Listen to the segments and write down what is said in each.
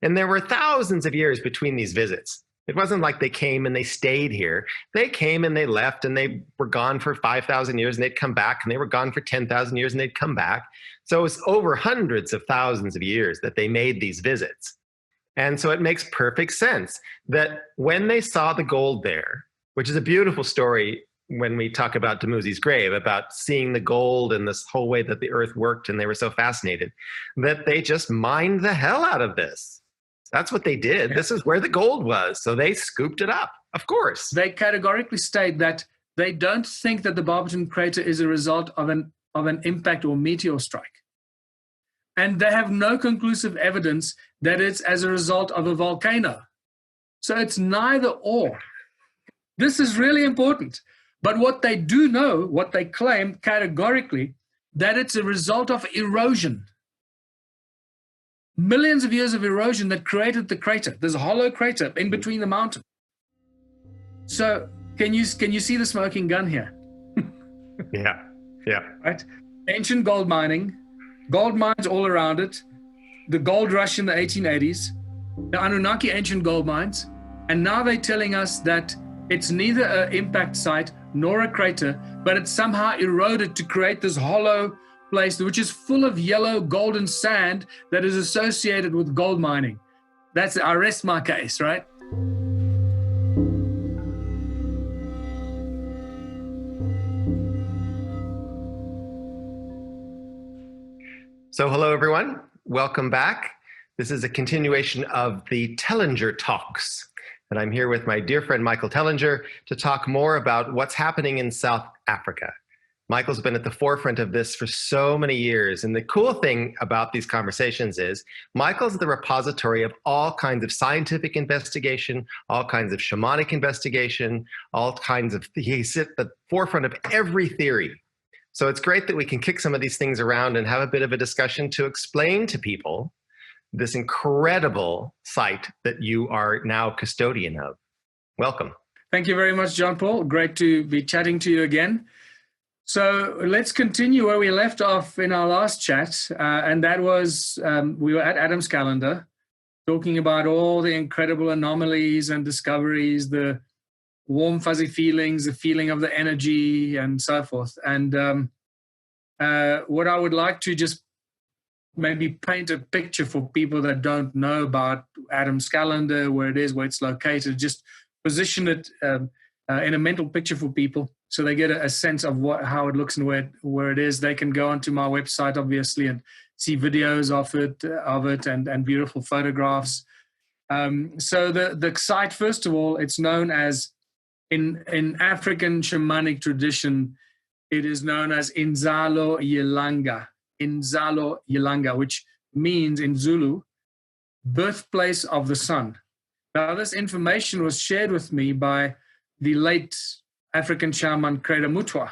And there were thousands of years between these visits. It wasn't like they came and they stayed here. They came and they left, and they were gone for 5,000 years and they'd come back, and they were gone for 10,000 years and they'd come back. So it was over hundreds of thousands of years that they made these visits. And so it makes perfect sense that when they saw the gold there, which is a beautiful story when we talk about Dumuzi's grave, about seeing the gold and this whole way that the earth worked, and they were so fascinated that they just mined the hell out of this. That's what they did. This is where the gold was. So they scooped it up, of course. They categorically state that they don't think that the Barberton crater is a result of an impact or meteor strike. And they have no conclusive evidence that it's as a result of a volcano. So it's neither or. This is really important. But what they do know, what they claim categorically, that it's a result of erosion. Millions of years of erosion that created the crater. There's a hollow crater in between the mountain. So can you see the smoking gun here? Yeah. Right? Ancient gold mining, gold mines all around it, the gold rush in the 1880s, the Anunnaki ancient gold mines, and now they're telling us that it's neither an impact site nor a crater, but it's somehow eroded to create this hollow place, which is full of yellow golden sand that is associated with gold mining. I rest my case, right? So hello, everyone. Welcome back. This is a continuation of the Tellinger Talks. And I'm here with my dear friend, Michael Tellinger, to talk more about what's happening in South Africa. Michael's been at the forefront of this for so many years. And the cool thing about these conversations is Michael's the repository of all kinds of scientific investigation, all kinds of shamanic investigation, he's at the forefront of every theory. So it's great that we can kick some of these things around and have a bit of a discussion to explain to people this incredible site that you are now custodian of. Welcome. Thank you very much, John Paul. Great to be chatting to you again. So let's continue where we left off in our last chat, and that was we were at Adam's calendar, talking about all the incredible anomalies and discoveries, the warm, fuzzy feelings, the feeling of the energy, and so forth. And what I would like to just maybe paint a picture for people that don't know about Adam's calendar, where it is, where it's located, just position it in a mental picture for people, so they get a sense of how it looks and where it is. They can go onto my website, obviously, and see videos of it and beautiful photographs. So the site, first of all, it's known as, in African shamanic tradition, it is known as Nzalo Yelanga. Nzalo Yelanga, which means in Zulu, birthplace of the sun. Now, this information was shared with me by the late African shaman Credo Mutwa,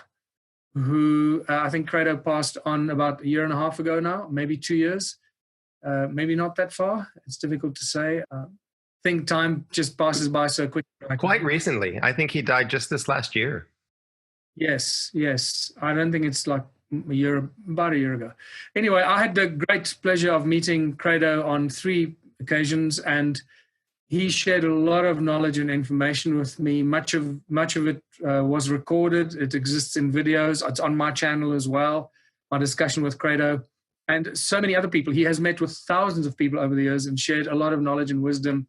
who I think Credo passed on about a year and a half ago now, maybe 2 years, maybe not that far. It's difficult to say. I think time just passes by so quickly. Quite recently. I think he died just this last year. Yes. I don't think it's like about a year ago. Anyway, I had the great pleasure of meeting Credo on 3 occasions, and he shared a lot of knowledge and information with me. Much of it was recorded. It exists in videos. It's on my channel as well, my discussion with Credo, and so many other people. He has met with thousands of people over the years and shared a lot of knowledge and wisdom,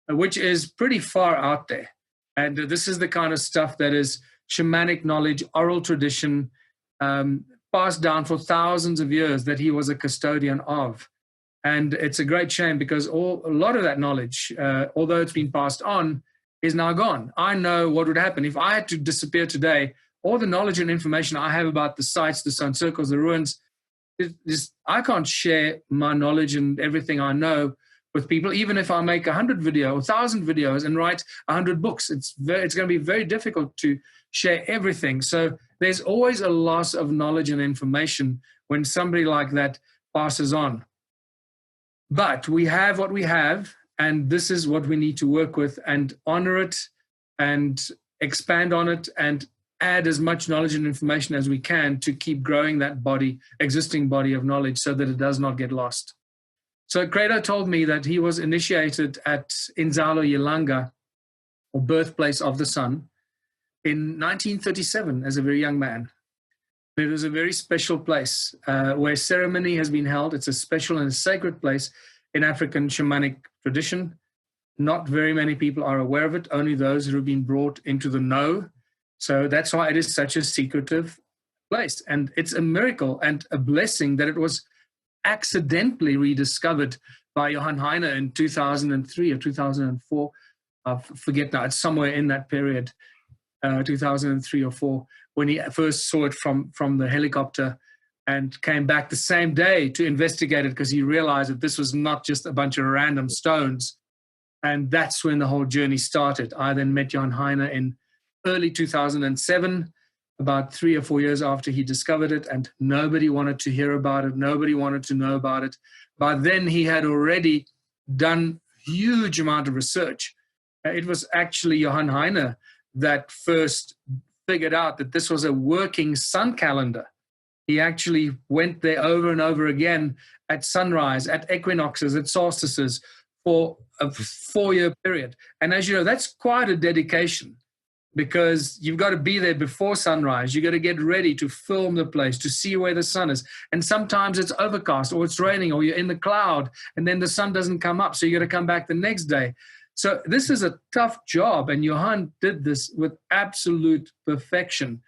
which is pretty far out there. And this is the kind of stuff that is shamanic knowledge, oral tradition, passed down for thousands of years, that he was a custodian of. And it's a great shame because a lot of that knowledge, although it's been passed on, is now gone. I know what would happen if I had to disappear today. All the knowledge and information I have about the sites, the sun circles, the ruins, I can't share my knowledge and everything I know with people. Even if I make 100 videos, 1,000 videos, and write 100 books, it's going to be very difficult to share everything. So there's always a loss of knowledge and information when somebody like that passes on. But we have what we have, and this is what we need to work with and honor it and expand on it and add as much knowledge and information as we can to keep growing that existing body of knowledge, so that it does not get lost. So Credo told me that he was initiated at Nzalo Yelanga, or Birthplace of the Sun, in 1937 as a very young man. It was a very special place where ceremony has been held. It's a special and a sacred place in African shamanic tradition. Not very many people are aware of it, only those who have been brought into the know. So that's why it is such a secretive place. And it's a miracle and a blessing that it was accidentally rediscovered by Johann Heine in 2003 or 2004. I forget now, it's somewhere in that period, 2003 or 4, when he first saw it from the helicopter and came back the same day to investigate it, because he realized that this was not just a bunch of random stones. And that's when the whole journey started. I then met Johann Heine in early 2007, about 3 or 4 years after he discovered it, and nobody wanted to hear about it. Nobody wanted to know about it. By then, he had already done huge amount of research. It was actually Johann Heine that first figured out that this was a working sun calendar. He actually went there over and over again at sunrise, at equinoxes, at solstices for a 4-year period. And as you know, that's quite a dedication, because you've got to be there before sunrise. You've got to get ready to film the place, to see where the sun is. And sometimes it's overcast or it's raining or you're in the cloud and then the sun doesn't come up. So you got to come back the next day. So this is a tough job. And Johann did this with absolute perfection.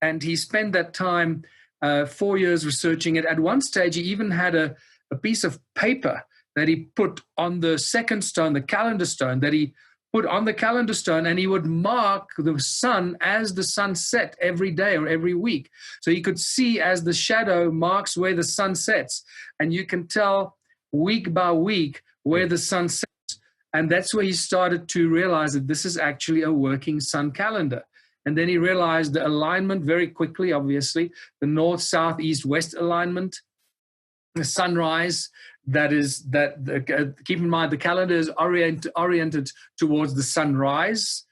And he spent that time 4 years researching it. At one stage, he even had a piece of paper that he put on the second stone, the calendar stone, that he put on the calendar stone, and he would mark the sun as the sun set every day or every week. So you could see as the shadow marks where the sun sets, and you can tell week by week where the sun sets. And that's where he started to realize that this is actually a working sun calendar. And then he realized the alignment very quickly, obviously, the north, south, east, west alignment, the sunrise. Keep in mind, the calendar is oriented towards the sunrise,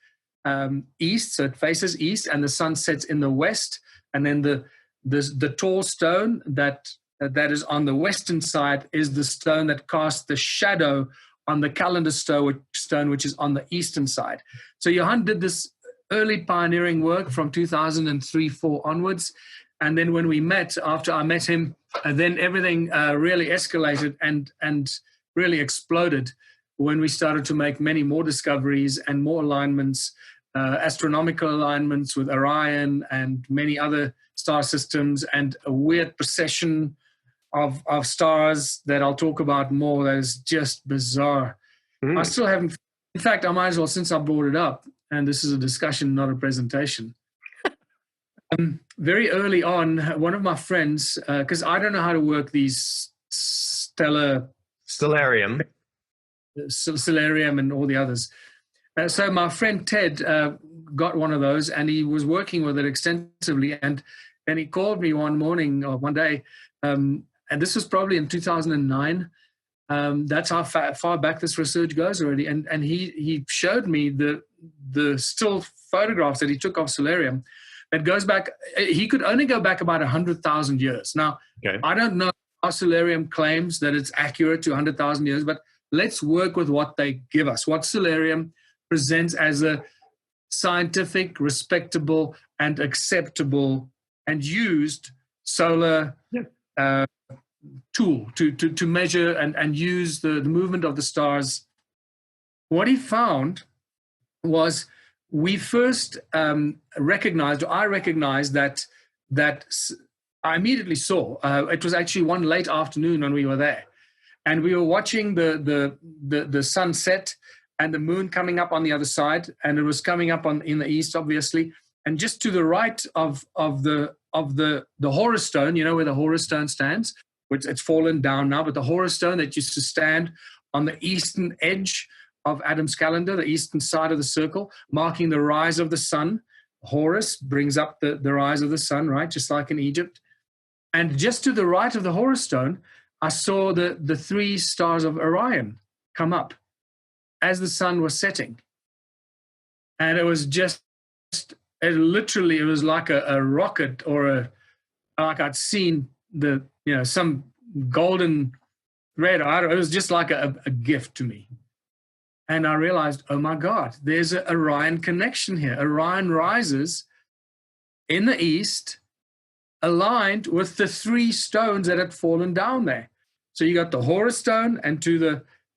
east, so it faces east, and the sun sets in the west. And then the tall stone that is on the western side is the stone that casts the shadow on the calendar stone, which is on the eastern side. So Johann did this early pioneering work from 2003-4 onwards. And then when we met, after I met him, then everything really escalated and really exploded when we started to make many more discoveries and more alignments, astronomical alignments with Orion and many other star systems, and a weird procession of stars that I'll talk about more. That is just bizarre. I still haven't, in fact, I might as well, since I brought it up, and this is a discussion, not a presentation. Very early on, one of my friends, because I don't know how to work these stellarium and all the others. So my friend Ted got one of those, and he was working with it extensively. And he called me one morning or one day, and this was probably in 2009. That's how far back this research goes already. And he showed me the still photographs that he took of Stellarium. That goes back, he could only go back about 100,000 years. Now, okay. I don't know how Stellarium claims that it's accurate to 100,000 years, but let's work with what they give us, what Stellarium presents as a scientific, respectable, and acceptable and used solar tool to measure and use the movement of the stars. What he found was, we first recognized that I immediately saw, it was actually one late afternoon when we were there, and we were watching the sunset and the moon coming up on the other side, and it was coming up in the east, obviously, and just to the right of the Horus stone, you know where the Horus stone stands, which it's fallen down now, but the Horus stone that used to stand on the eastern edge of Adam's calendar, the eastern side of the circle, marking the rise of the sun. Horus brings up the rise of the sun, right? Just like in Egypt. And just to the right of the Horus stone, I saw the 3 stars of Orion come up as the sun was setting. And it was it was like a rocket, or like I'd seen some golden thread. It was just like a gift to me. And I realized, oh my God, there's an Orion connection here. Orion rises in the east, aligned with the 3 stones that had fallen down there. So you got the Horus stone, and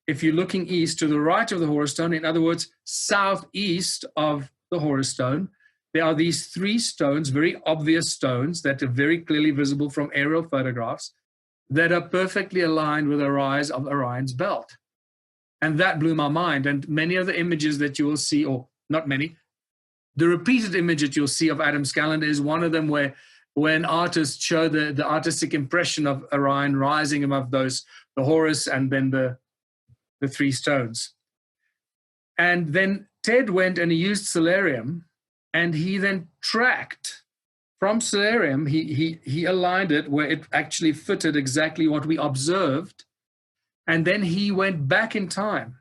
if you're looking east, to the right of the Horus stone, in other words, southeast of the Horus stone, there are these 3 stones, very obvious stones that are very clearly visible from aerial photographs, that are perfectly aligned with the rise of Orion's belt. And that blew my mind. And many of the images that you will see, or not many, the repeated image that you'll see of Adam's calendar is one of them where when artists show the artistic impression of Orion rising above the Horus and then the 3 stones. And then Ted went and he used Solarium, and he then tracked from Solarium, he aligned it where it actually fitted exactly what we observed. And then he went back in time.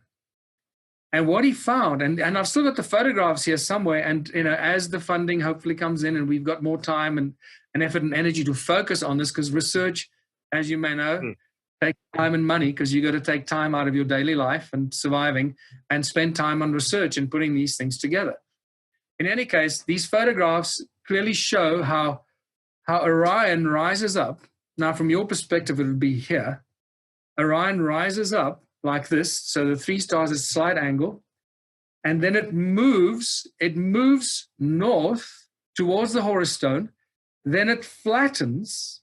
And what he found, and I've still got the photographs here somewhere, and as the funding hopefully comes in and we've got more time and effort and energy to focus on this, because research, as you may know, takes time and money, because you got to take time out of your daily life and surviving and spend time on research and putting these things together. In any case, these photographs clearly show how Orion rises up. Now, from your perspective, it would be here. Orion rises up like this, so the 3 stars is slight angle, and then it moves north towards the Horus stone, then it flattens,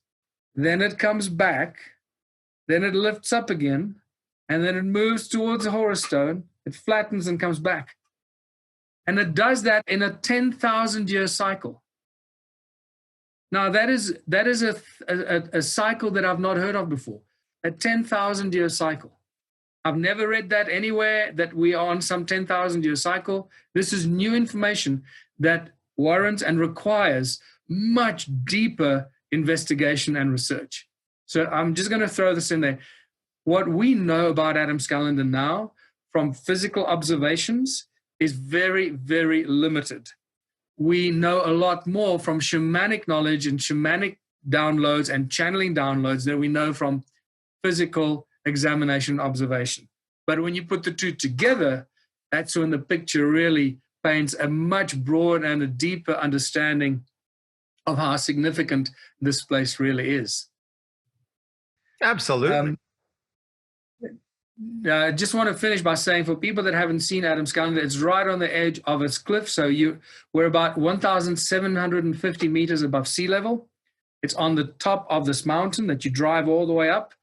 then it comes back, then it lifts up again, and then it moves towards the Horus stone, it flattens and comes back. And it does that in a 10,000-year cycle. Now, that is a cycle that I've not heard of before. A 10,000-year cycle. I've never read that anywhere, that we are on some 10,000-year cycle. This is new information that warrants and requires much deeper investigation and research. So I'm just going to throw this in there. What we know about Adam's calendar now from physical observations is very, very limited. We know a lot more from shamanic knowledge and shamanic downloads and channeling downloads than we know from physical examination and observation. But when you put the 2 together, that's when the picture really paints a much broader and a deeper understanding of how significant this place really is. Absolutely. I just want to finish by saying, for people that haven't seen Adam's calendar, it's right on the edge of its cliff. So we're about 1,750 meters above sea level. It's on the top of this mountain that you drive all the way up.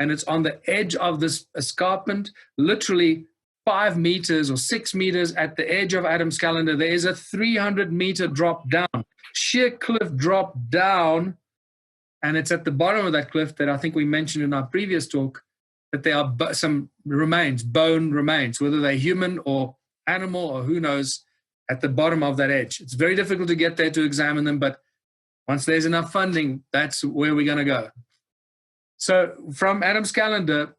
And it's on the edge of this escarpment, literally 5 meters or 6 meters at the edge of Adam's calendar. There is a 300-meter drop down, sheer cliff drop down. And it's at the bottom of that cliff that I think we mentioned in our previous talk, that there are some remains, bone remains, whether they're human or animal or who knows, at the bottom of that edge. It's very difficult to get there to examine them, but once there's enough funding, that's where we're going to go. So from Adam's calendar,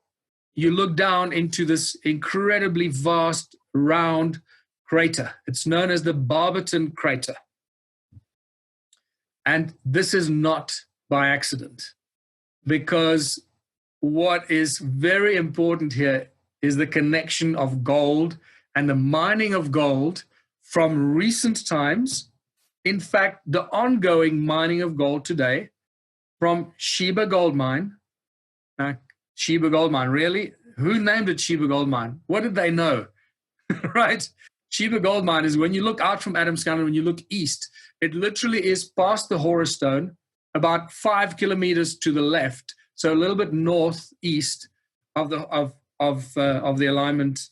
you look down into this incredibly vast, round crater. It's known as the Barberton crater. And this is not by accident, because what is very important here is the connection of gold and the mining of gold from recent times. In fact, the ongoing mining of gold today from Sheba Gold Mine. Sheba Gold Mine, really? Who named it Sheba Gold Mine? What did they know? Right? Sheba Gold Mine is when you look out from Adam's calendar, when you look east, it literally is past the Horus stone, about 5 kilometers to the left, so a little bit northeast of the alignment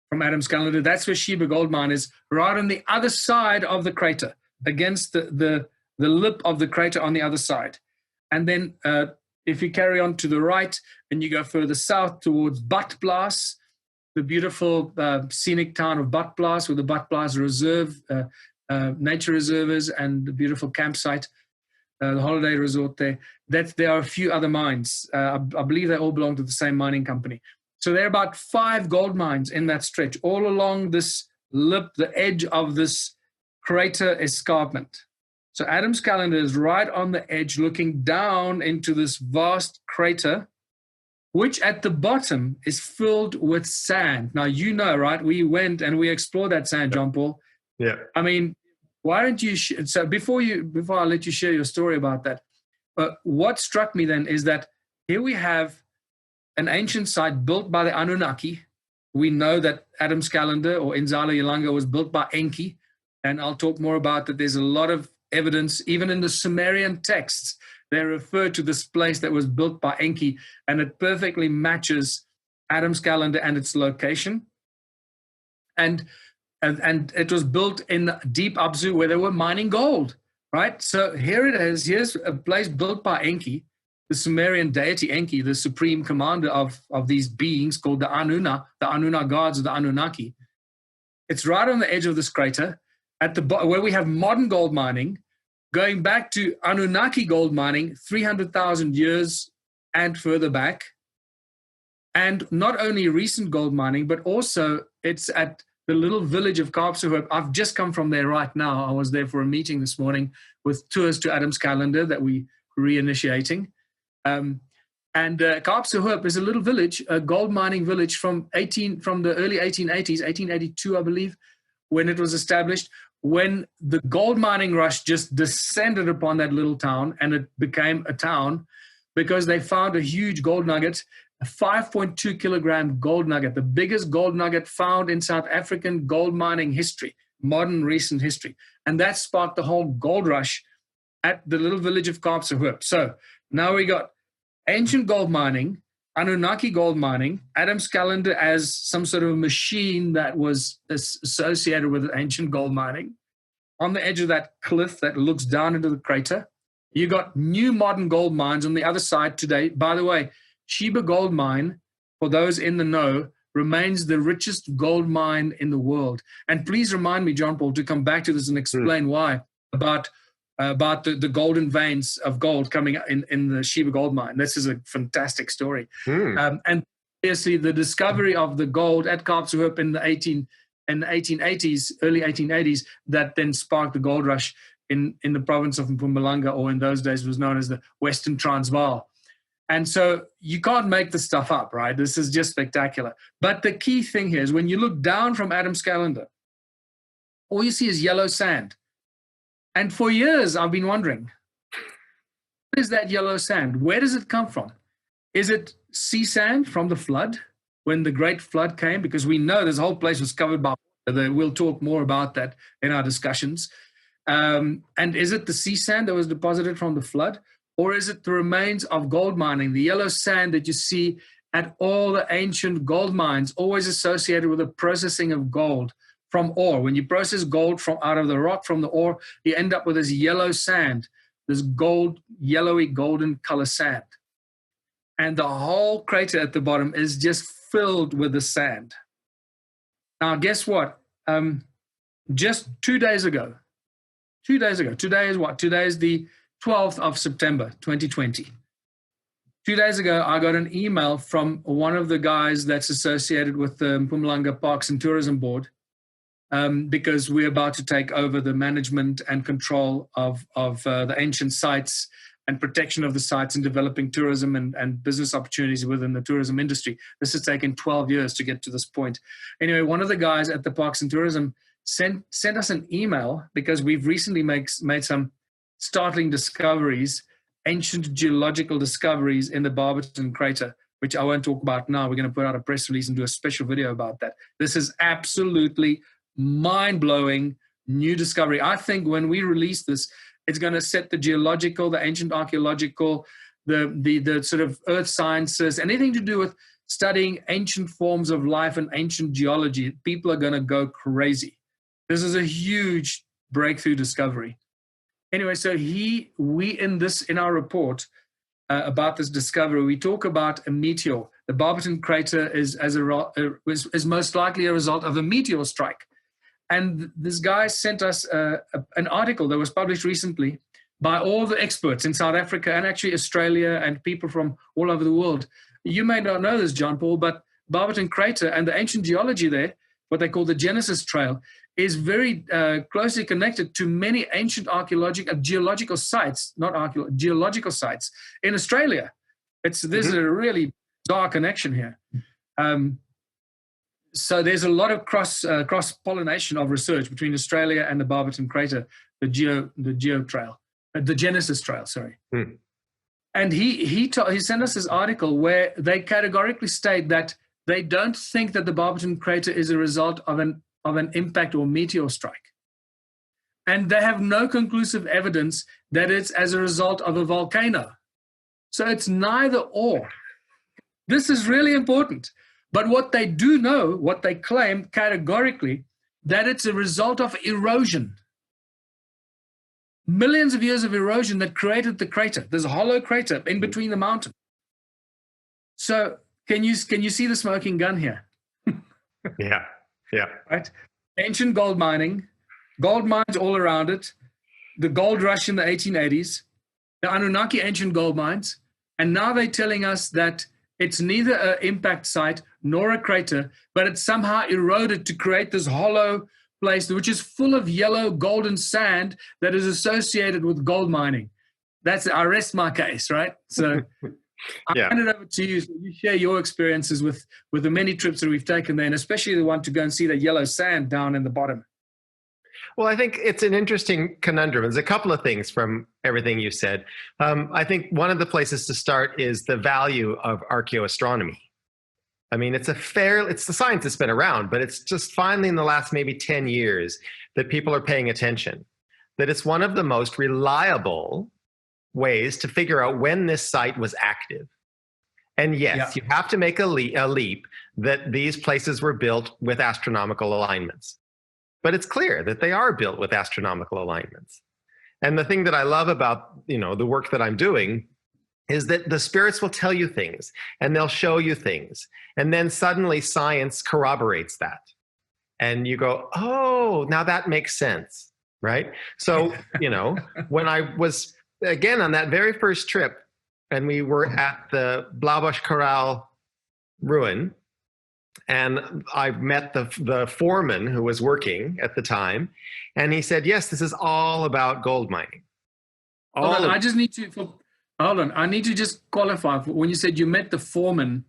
from Adam's calendar. That's where Sheba Gold Mine is, right on the other side of the crater, against the lip of the crater on the other side. And then if you carry on to the right and you go further south towards Birthplace, the beautiful scenic town of Birthplace, where the Birthplace Reserve, nature reserve is, and the beautiful campsite, the holiday resort there. There are a few other mines. I believe they all belong to the same mining company. So there are about 5 gold mines in that stretch, all along this lip, the edge of this crater escarpment. So Adam's calendar is right on the edge, looking down into this vast crater which at the bottom is filled with sand. Now, you know, right? We went and we explored that sand, John Paul. Yeah. I mean, why don't you, so before I let you share your story about that, what struck me then is that here we have an ancient site built by the Anunnaki. We know that Adam's calendar or Nzalo Yelanga was built by Enki, and I'll talk more about that. There's a lot of evidence, even in the Sumerian texts, they refer to this place that was built by Enki, and it perfectly matches Adam's calendar and its location. And it was built in deep Abzu where they were mining gold, right? So here it is. Here's a place built by Enki, the Sumerian deity Enki, the supreme commander of these beings called the Anunna gods of the Anunnaki. It's right on the edge of this crater, at the where we have modern gold mining, going back to Anunnaki gold mining 300,000 years and further back. And not only recent gold mining, but also it's at the little village of Kaapstad. I've just come from there right now. I was there for a meeting this morning with tours to Adam's calendar that we reinitiating. And Kaapstad is a little village, a gold mining village from the early 1880s, 1882, I believe, when it was established, when the gold mining rush just descended upon that little town, and it became a town because they found a huge gold nugget, a 5.2 kilogram gold nugget, the biggest gold nugget found in South African gold mining history, modern recent history. And that sparked the whole gold rush at the little village of Kaapstad. So now we got ancient gold mining, Anunnaki gold mining, Adam's calendar as some sort of machine that was associated with ancient gold mining. On the edge of that cliff that looks down into the crater, you got new modern gold mines on the other side today. By the way, Sheba Gold Mine, for those in the know, remains the richest gold mine in the world. And please remind me, John Paul, to come back to this and explain why about the golden veins of gold coming in the Sheba Gold Mine. This is a fantastic story. And obviously the discovery of the gold at Kaapstad in the 1880s, early 1880s, that then sparked the gold rush in the province of Mpumalanga, or in those days was known as the Western Transvaal. And so you can't make this stuff up, right? This is just spectacular. But the key thing here is when you look down from Adam's calendar, all you see is yellow sand. And for years, I've been wondering, what is that yellow sand? Where does it come from? Is it sea sand from the flood, when the great flood came? Because we know this whole place was covered by water. We'll talk more about that in our discussions. And is it the sea sand that was deposited from the flood? Or is it the remains of gold mining, the yellow sand that you see at all the ancient gold mines, always associated with the processing of gold from ore? When you process gold from out of the rock, from the ore, you end up with this yellow sand, this gold, yellowy golden color sand. And the whole crater at the bottom is just filled with the sand. Now, guess what? Just 2 days ago, today is what? Today is the 12th of September, 2020. 2 days ago, I got an email from one of the guys that's associated with the Mpumalanga Parks and Tourism Board, because we're about to take over the management and control of the ancient sites and protection of the sites and developing tourism and business opportunities within the tourism industry. This has taken 12 years to get to this point. Anyway, one of the guys at the Parks and Tourism sent us an email because we've recently made some startling discoveries, ancient geological discoveries in the Barberton crater, which I won't talk about now. We're going to put out a press release and do a special video about that. This is absolutely mind-blowing new discovery. I think when we release this, it's going to set the geological, the ancient archaeological, the sort of earth sciences, anything to do with studying ancient forms of life and ancient geology. People are going to go crazy. This is a huge breakthrough discovery. Anyway, so in our report about this discovery, we talk about a meteor. The Barberton crater is most likely a result of a meteor strike. And this guy sent us an article that was published recently by all the experts in South Africa and actually Australia and people from all over the world. You may not know this, John Paul, but Barberton crater and the ancient geology there, what they call the Genesis Trail, is very closely connected to many ancient geological sites, geological sites in Australia. This is a really bizarre connection here. So there's a lot of cross-pollination of research between Australia and the Barberton crater, the Geo Trail, the Genesis Trail, sorry. And he sent us this article where they categorically state that they don't think that the Barberton crater is a result of an impact or meteor strike. And they have no conclusive evidence that it's as a result of a volcano. So it's neither or. This is really important. But what they do know, what they claim categorically, that it's a result of erosion. Millions of years of erosion that created the crater. There's a hollow crater in between the mountains. So can you see the smoking gun here? Yeah. Right? Ancient gold mining, gold mines all around it, the gold rush in the 1880s, the Anunnaki ancient gold mines, and now they're telling us that it's neither an impact site nor a crater, but it's somehow eroded to create this hollow place, which is full of yellow golden sand that is associated with gold mining. I rest my case, right? So I'll hand it over to you. So you share your experiences with the many trips that we've taken there, and especially the one to go and see the yellow sand down in the bottom. Well, I think it's an interesting conundrum. There's a couple of things from everything you said. I think one of the places to start is the value of archaeoastronomy. I mean, it's the science that's been around, but it's just finally in the last maybe 10 years that people are paying attention, that it's one of the most reliable ways to figure out when this site was active. And yes, you have to make a leap that these places were built with astronomical alignments. But it's clear that they are built with astronomical alignments. And the thing that I love about, the work that I'm doing is that the spirits will tell you things and they'll show you things. And then suddenly science corroborates that. And you go, oh, now that makes sense, right? So, when I was, again, on that very first trip, and we were at the Blaubusch Corral ruin, and I met the foreman who was working at the time, and he said, yes, this is all about gold mining. I need to just qualify. When you said you met the foreman,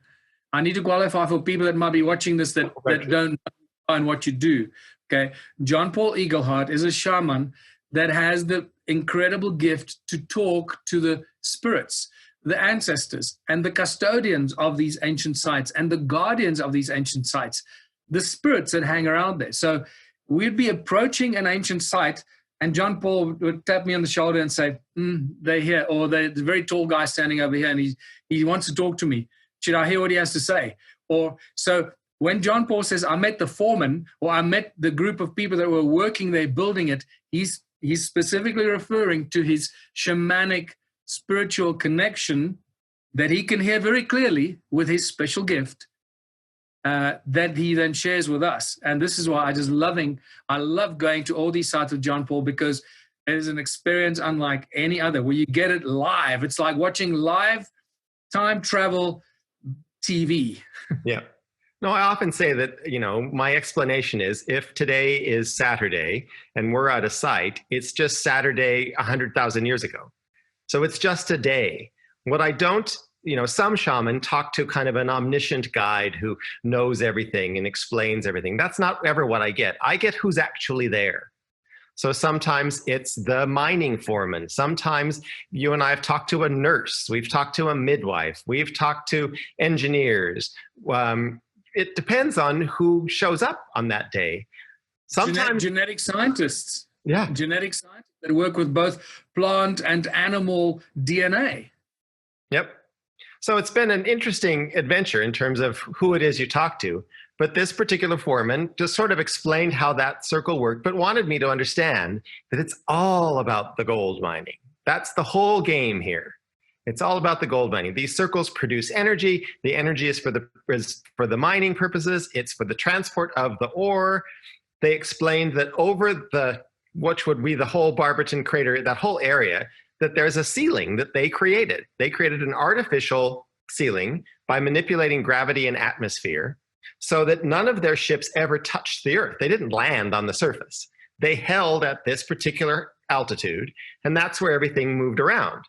I need to qualify for people that might be watching this that don't know what you do. Okay, John Paul EagleHeart is a shaman that has the incredible gift to talk to the spirits, the ancestors, and the custodians of these ancient sites, and the guardians of these ancient sites, the spirits that hang around there. So we'd be approaching an ancient site, and John Paul would tap me on the shoulder and say, they're here, or there's a very tall guy standing over here, and he wants to talk to me. Should I hear what he has to say? Or so when John Paul says, I met the foreman, or I met the group of people that were working there building it, he's specifically referring to his shamanic spiritual connection that he can hear very clearly with his special gift that he then shares with us. And this is why I love going to all these sites of John Paul, because it is an experience unlike any other, where you get it live. It's like watching live time travel TV. Yeah. No, I often say that, my explanation is, if today is Saturday and we're at a site, it's just Saturday 100,000 years ago. So it's just a day. What I don't, some shaman talk to kind of an omniscient guide who knows everything and explains everything. That's not ever what I get. I get who's actually there. So sometimes it's the mining foreman. Sometimes you and I have talked to a nurse. We've talked to a midwife. We've talked to engineers. It depends on who shows up on that day. Sometimes genetic scientists. Yeah. Genetic scientists that work with both plant and animal DNA. Yep. So it's been an interesting adventure in terms of who it is you talk to. But this particular foreman just sort of explained how that circle worked, but wanted me to understand that it's all about the gold mining. That's the whole game here. It's all about the gold mining. These circles produce energy. The energy is for the mining purposes. It's for the transport of the ore. They explained that over which would be the whole Barberton crater, that whole area, that there's a ceiling that they created. They created an artificial ceiling by manipulating gravity and atmosphere, so that none of their ships ever touched the earth. They didn't land on the surface. They held at this particular altitude, and that's where everything moved around.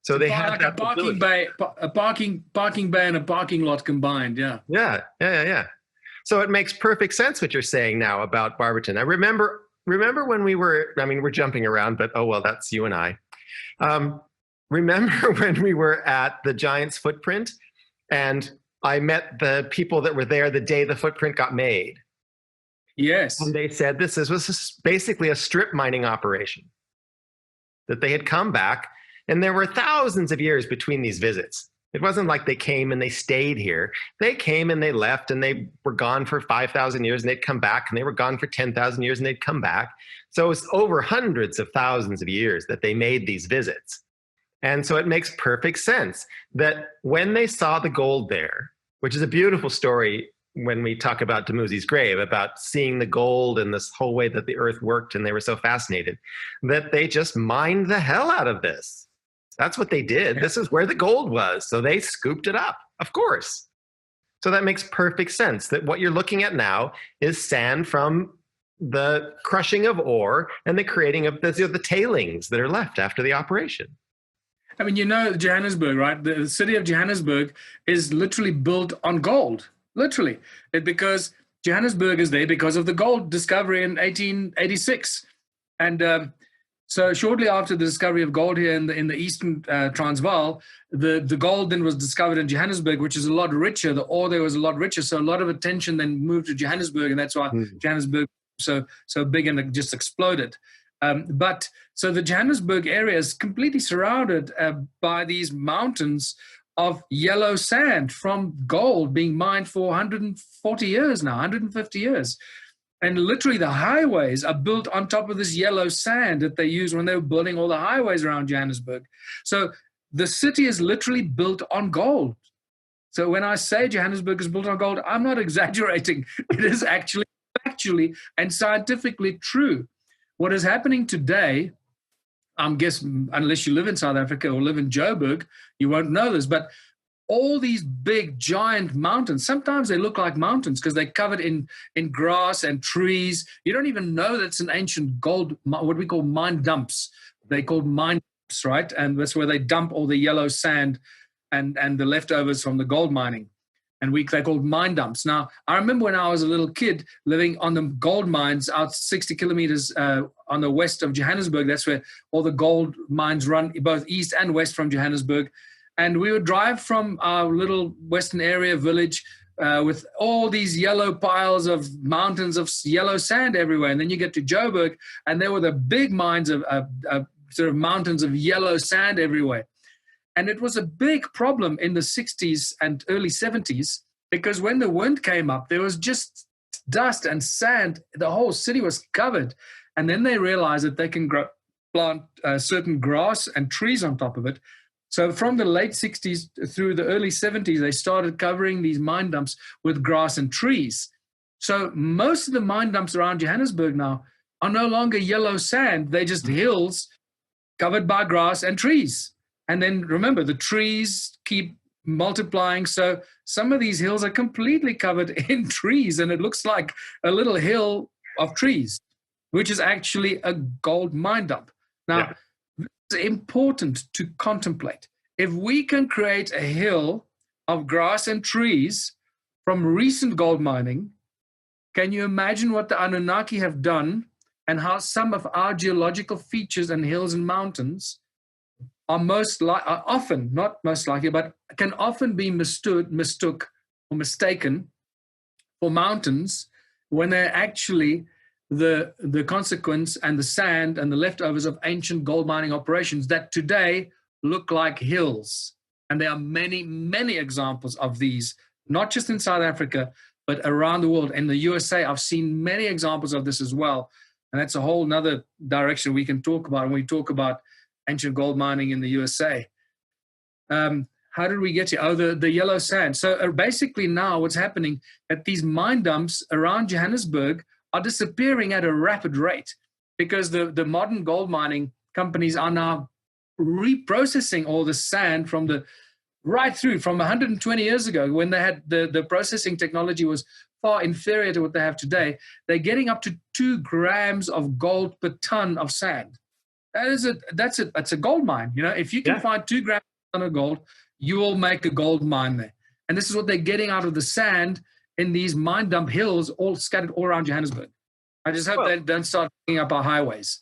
So they had like that a parking ability. bay, a parking bay and a parking lot combined. Yeah. Yeah. So it makes perfect sense what you're saying now about Barberton. I remember when we were, I mean, we're jumping around, but oh well, that's you and I. Remember when we were at the Giant's Footprint and I met the people that were there the day the footprint got made. Yes. And they said this was basically a strip mining operation, that they had come back, and there were thousands of years between these visits. It wasn't like they came and they stayed here. They came and they left, and they were gone for 5,000 years, and they'd come back, and they were gone for 10,000 years, and they'd come back. So it was over hundreds of thousands of years that they made these visits. And so it makes perfect sense that when they saw the gold there, which is a beautiful story when we talk about Dumuzi's grave, about seeing the gold and this whole way that the earth worked, and they were so fascinated, that they just mined the hell out of this. That's what they did. This is where the gold was. So they scooped it up, of course. So that makes perfect sense, that what you're looking at now is sand from the crushing of ore and the creating of the tailings that are left after the operation. I mean, you know, Johannesburg, right? The city of Johannesburg is literally built on gold, literally, because Johannesburg is there because of the gold discovery in 1886. And so shortly after the discovery of gold here in the eastern Transvaal, the gold then was discovered in Johannesburg, which is a lot richer. The ore there was a lot richer. So a lot of attention then moved to Johannesburg, and that's why Johannesburg was so big and it just exploded. But so the Johannesburg area is completely surrounded by these mountains of yellow sand from gold being mined for 140 years now, 150 years. And literally the highways are built on top of this yellow sand that they used when they were building all the highways around Johannesburg. So the city is literally built on gold. So when I say Johannesburg is built on gold, I'm not exaggerating. It is actually factually and scientifically true. What is happening today, I guess, unless you live in South Africa or live in Joburg, you won't know this, but all these big, giant mountains, sometimes they look like mountains because they're covered in grass and trees. You don't even know that's an ancient gold, what we call mine dumps. They're called mine dumps, right? And that's where they dump all the yellow sand and the leftovers from the gold mining. And they're called mine dumps. Now, I remember when I was a little kid living on the gold mines out 60 kilometers on the west of Johannesburg. That's where all the gold mines run, both east and west from Johannesburg. And we would drive from our little western area village with all these yellow piles of mountains of yellow sand everywhere. And then you get to Joburg, and there were the big mines of sort of mountains of yellow sand everywhere. And it was a big problem in the 60s and early 70s, because when the wind came up, there was just dust and sand. The whole city was covered. And then they realized that they can plant certain grass and trees on top of it. So from the late 60s through the early 70s, they started covering these mine dumps with grass and trees. So most of the mine dumps around Johannesburg now are no longer yellow sand. They're just hills covered by grass and trees. And then remember, the trees keep multiplying. So some of these hills are completely covered in trees, and it looks like a little hill of trees, which is actually a gold mine dump. Now, it's important to contemplate. If we can create a hill of grass and trees from recent gold mining, can you imagine what the Anunnaki have done and how some of our geological features and hills and mountains are often, not most likely, but can often be mistook or mistaken for mountains when they're actually the consequence and the sand and the leftovers of ancient gold mining operations that today look like hills. And there are many, many examples of these, not just in South Africa, but around the world. In the USA, I've seen many examples of this as well. And that's a whole nother direction we can talk about when we talk about ancient gold mining in the USA. How did we get here? Oh, the yellow sand. So basically now what's happening at these mine dumps around Johannesburg are disappearing at a rapid rate because the modern gold mining companies are now reprocessing all the sand from right through from 120 years ago when they had the processing technology was far inferior to what they have today. They're getting up to 2 grams of gold per ton of sand. That's a gold mine. You know, if you can find 2 grams of gold, you will make a gold mine there. And this is what they're getting out of the sand in these mine dump hills, all scattered all around Johannesburg. I just hope they don't start picking up our highways.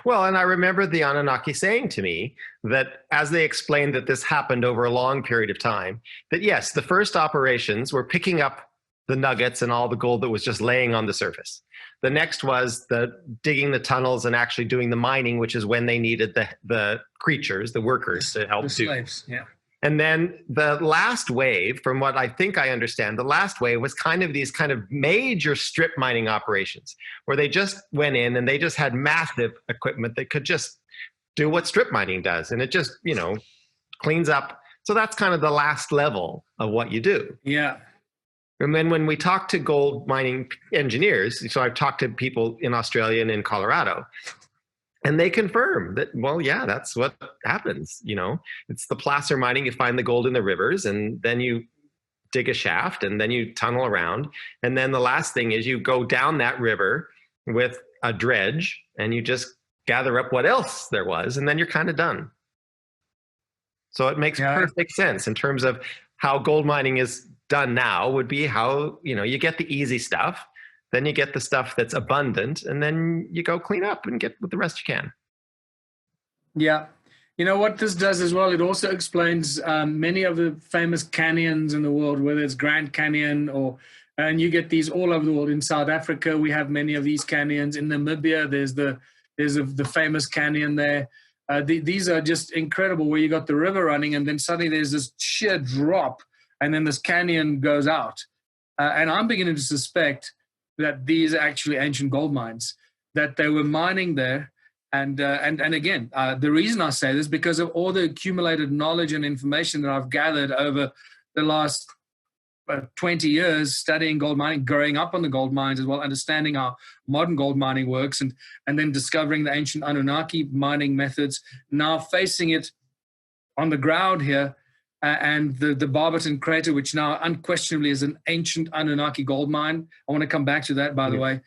Well, and I remember the Anunnaki saying to me that as they explained that this happened over a long period of time, that yes, the first operations were picking up the nuggets and all the gold that was just laying on the surface. The next was the digging the tunnels and actually doing the mining, which is when they needed the creatures, the workers to help the slaves, yeah. And then the last wave, from what I think I understand, the last wave was kind of these kind of major strip mining operations where they just went in and they just had massive equipment that could just do what strip mining does. And it just, you know, cleans up. So that's kind of the last level of what you do. Yeah. And then when we talk to gold mining engineers, so I've talked to people in Australia and in Colorado, and they confirm that, well, yeah, that's what happens. You know, it's the placer mining. You find the gold in the rivers, and then you dig a shaft, and then you tunnel around. And then the last thing is you go down that river with a dredge, and you just gather up what else there was, and then you're kind of done. So it makes perfect sense in terms of how gold mining is done now would be how, you know, you get the easy stuff. Then you get the stuff that's abundant, and then you go clean up and get with the rest you can. Yeah. You know what this does as well? It also explains many of the famous canyons in the world, whether it's Grand Canyon and you get these all over the world. In South Africa, we have many of these canyons. In Namibia, there's the famous canyon there. These are just incredible, where you got the river running, and then suddenly there's this sheer drop, and then this canyon goes out. And I'm beginning to suspect that these are actually ancient gold mines, that they were mining there. And again, the reason I say this is because of all the accumulated knowledge and information that I've gathered over the last 20 years studying gold mining, growing up on the gold mines as well, understanding how modern gold mining works, and then discovering the ancient Anunnaki mining methods, now facing it on the ground here, and the Barberton crater, which now unquestionably is an ancient Anunnaki gold mine. I want to come back to that, by the way.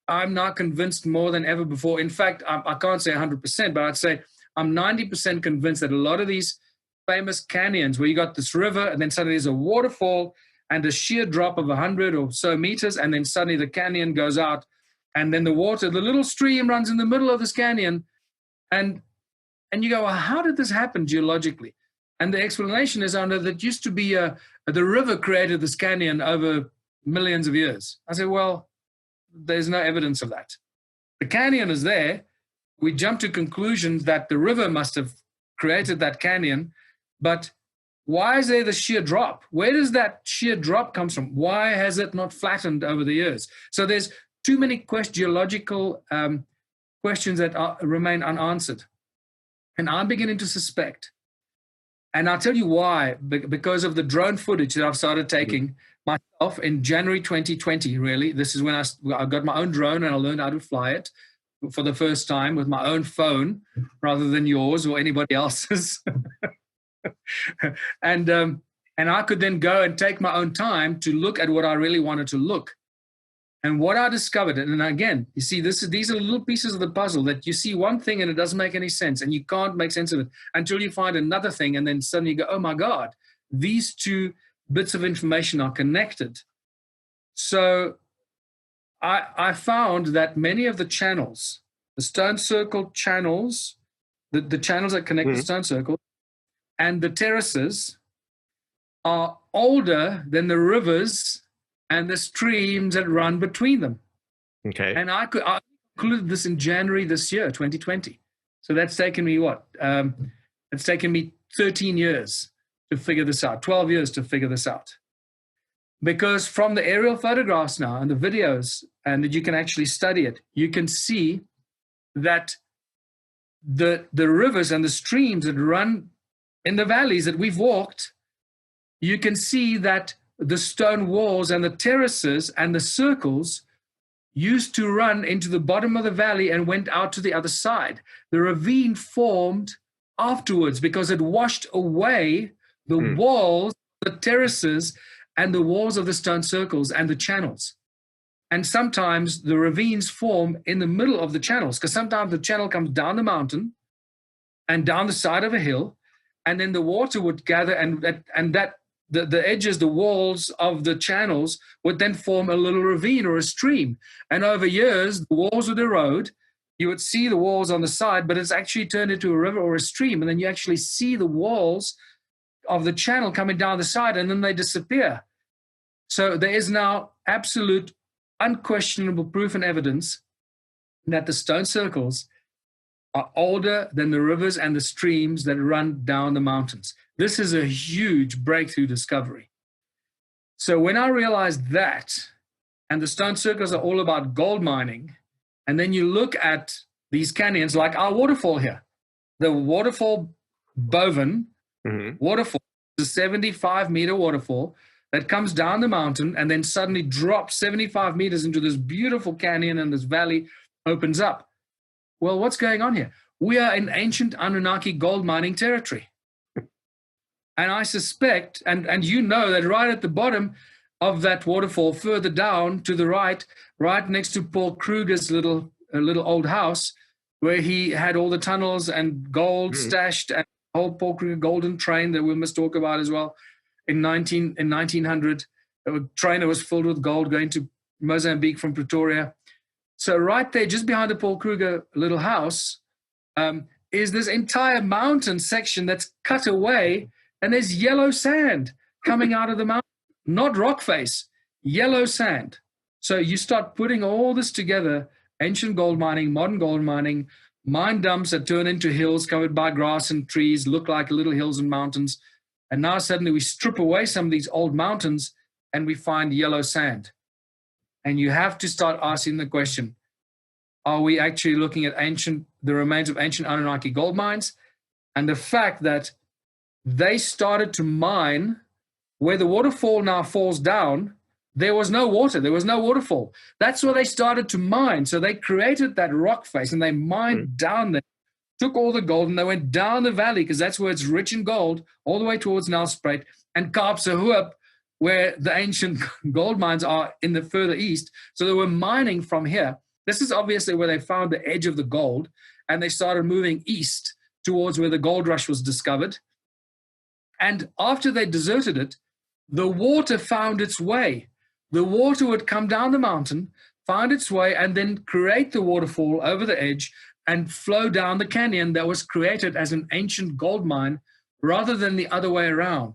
I'm now convinced more than ever before. In fact, I can't say 100%, but I'd say I'm 90% convinced that a lot of these famous canyons where you got this river and then suddenly there's a waterfall and a sheer drop of 100 or so meters, and then suddenly the canyon goes out, and then the little stream runs in the middle of this canyon, and you go, well, how did this happen geologically? And the explanation is that used to be the river created this canyon over millions of years. I said, well, there's no evidence of that. The canyon is there. We jump to conclusions that the river must have created that canyon, but why is there the sheer drop? Where does that sheer drop come from? Why has it not flattened over the years? So there's too many geological questions that remain unanswered. And I'm beginning to suspect, and I'll tell you why, because of the drone footage that I've started taking myself in January 2020, really. This is when I got my own drone and I learned how to fly it for the first time with my own phone rather than yours or anybody else's. And I could then go and take my own time to look at what I really wanted to look. And what I discovered, and again, you see, these are little pieces of the puzzle that you see one thing and it doesn't make any sense, and you can't make sense of it until you find another thing, and then suddenly you go, oh my God, these two bits of information are connected. So I found that many of the channels, the stone circle channels, the channels that connect the stone circle, and the terraces are older than the rivers and the streams that run between them. Okay. And I concluded this in January this year, 2020. So that's taken me it's taken me 13 years to figure this out, 12 years to figure this out. Because from the aerial photographs now and the videos, and that you can actually study it, you can see that the rivers and the streams that run in the valleys that we've walked, you can see that the stone walls and the terraces and the circles used to run into the bottom of the valley and went out to the other side. The ravine formed afterwards because it washed away the walls, the terraces, and the walls of the stone circles and the channels. And sometimes the ravines form in the middle of the channels, because sometimes the channel comes down the mountain and down the side of a hill, and then the water would gather, and the edges, the walls of the channels would then form a little ravine or a stream. And over years, the walls would erode. You would see the walls on the side, but it's actually turned into a river or a stream. And then you actually see the walls of the channel coming down the side, and then they disappear. So there is now absolute, unquestionable proof and evidence that the stone circles are older than the rivers and the streams that run down the mountains. This is a huge breakthrough discovery. So when I realized that, and the stone circles are all about gold mining, and then you look at these canyons, like our waterfall here, the waterfall Boven waterfall is a 75-meter waterfall that comes down the mountain and then suddenly drops 75 meters into this beautiful canyon, and this valley opens up. Well, what's going on here? We are in ancient Anunnaki gold mining territory. And I suspect, and you know that right at the bottom of that waterfall, further down to the right next to Paul Kruger's little old house, where he had all the tunnels and gold stashed, and the whole Paul Kruger golden train that we must talk about as well. In 1900, a train that was filled with gold going to Mozambique from Pretoria. So right there, just behind the Paul Kruger little house, is this entire mountain section that's cut away, and there's yellow sand coming out of the mountain, not rock face, yellow sand. So you start putting all this together, ancient gold mining, modern gold mining, mine dumps that turn into hills covered by grass and trees, look like little hills and mountains. And now suddenly we strip away some of these old mountains and we find yellow sand. And you have to start asking the question, are we actually looking at the remains of ancient Anunnaki gold mines? And the fact that they started to mine where the waterfall now falls down, there was no water, there was no waterfall. That's where they started to mine. So they created that rock face and they mined down there, took all the gold, and they went down the valley, because that's where it's rich in gold, all the way towards Nelspruit and Kaapsehoop, where the ancient gold mines are in the further east. So they were mining from here. This is obviously where they found the edge of the gold, and they started moving east towards where the gold rush was discovered. And after they deserted it, the water found its way. The water would come down the mountain, find its way, and then create the waterfall over the edge and flow down the canyon that was created as an ancient gold mine rather than the other way around.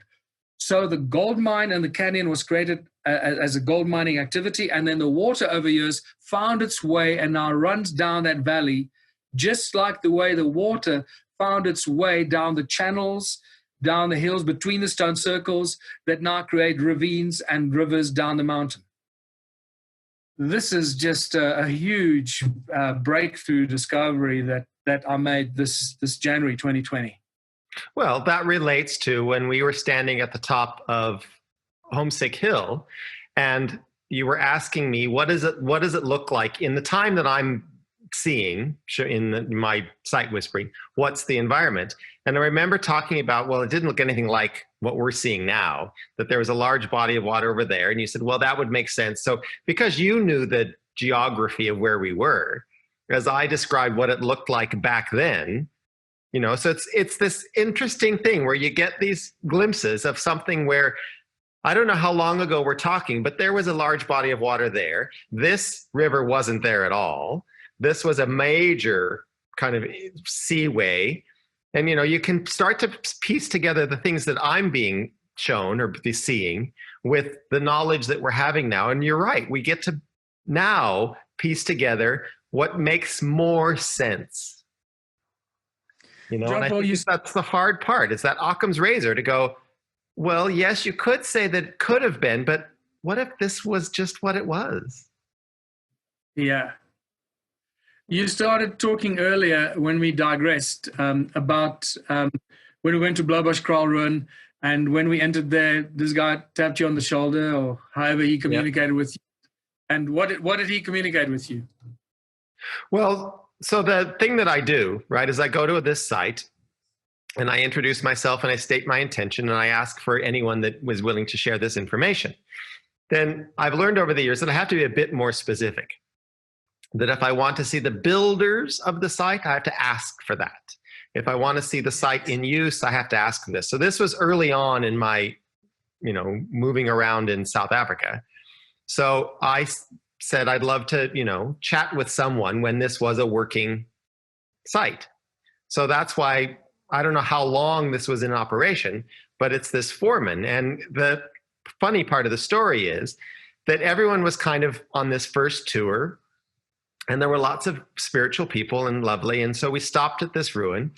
So the gold mine and the canyon was created as a gold mining activity, and then the water over years found its way and now runs down that valley, just like the way the water found its way down the channels, down the hills between the stone circles that now create ravines and rivers down the mountain. This is just a huge breakthrough discovery that I made this January 2020. Well, that relates to when we were standing at the top of Homesick Hill, and you were asking me, what does it look like in the time that I'm seeing in my sight whispering? What's the environment? And I remember talking about, well, it didn't look anything like what we're seeing now, that there was a large body of water over there. And you said, well, that would make sense. So because you knew the geography of where we were, as I described what it looked like back then, you know, so it's this interesting thing where you get these glimpses of something where, I don't know how long ago we're talking, but there was a large body of water there. This river wasn't there at all. This was a major kind of seaway. And, you know, you can start to piece together the things that I'm being shown or be seeing with the knowledge that we're having now. And you're right. We get to now piece together what makes more sense. You know, and I think that's the hard part. It's that Occam's razor to go, well, yes, you could say that it could have been, but what if this was just what it was? Yeah. You started talking earlier when we digressed about when we went to Blaubush Kraal Ruin, and when we entered there, this guy tapped you on the shoulder, or however he communicated with you. And what did he communicate with you? Well, so the thing that I do, right, is I go to this site and I introduce myself and I state my intention and I ask for anyone that was willing to share this information. then I've learned over the years that I have to be a bit more specific. That if I want to see the builders of the site, I have to ask for that. If I want to see the site in use, I have to ask for this. So this was early on in my, moving around in South Africa. So I said I'd love to, chat with someone when this was a working site. So that's why I don't know how long this was in operation, but it's this foreman. And the funny part of the story is that everyone was kind of on this first tour, and there were lots of spiritual people and lovely. And so we stopped at this ruin,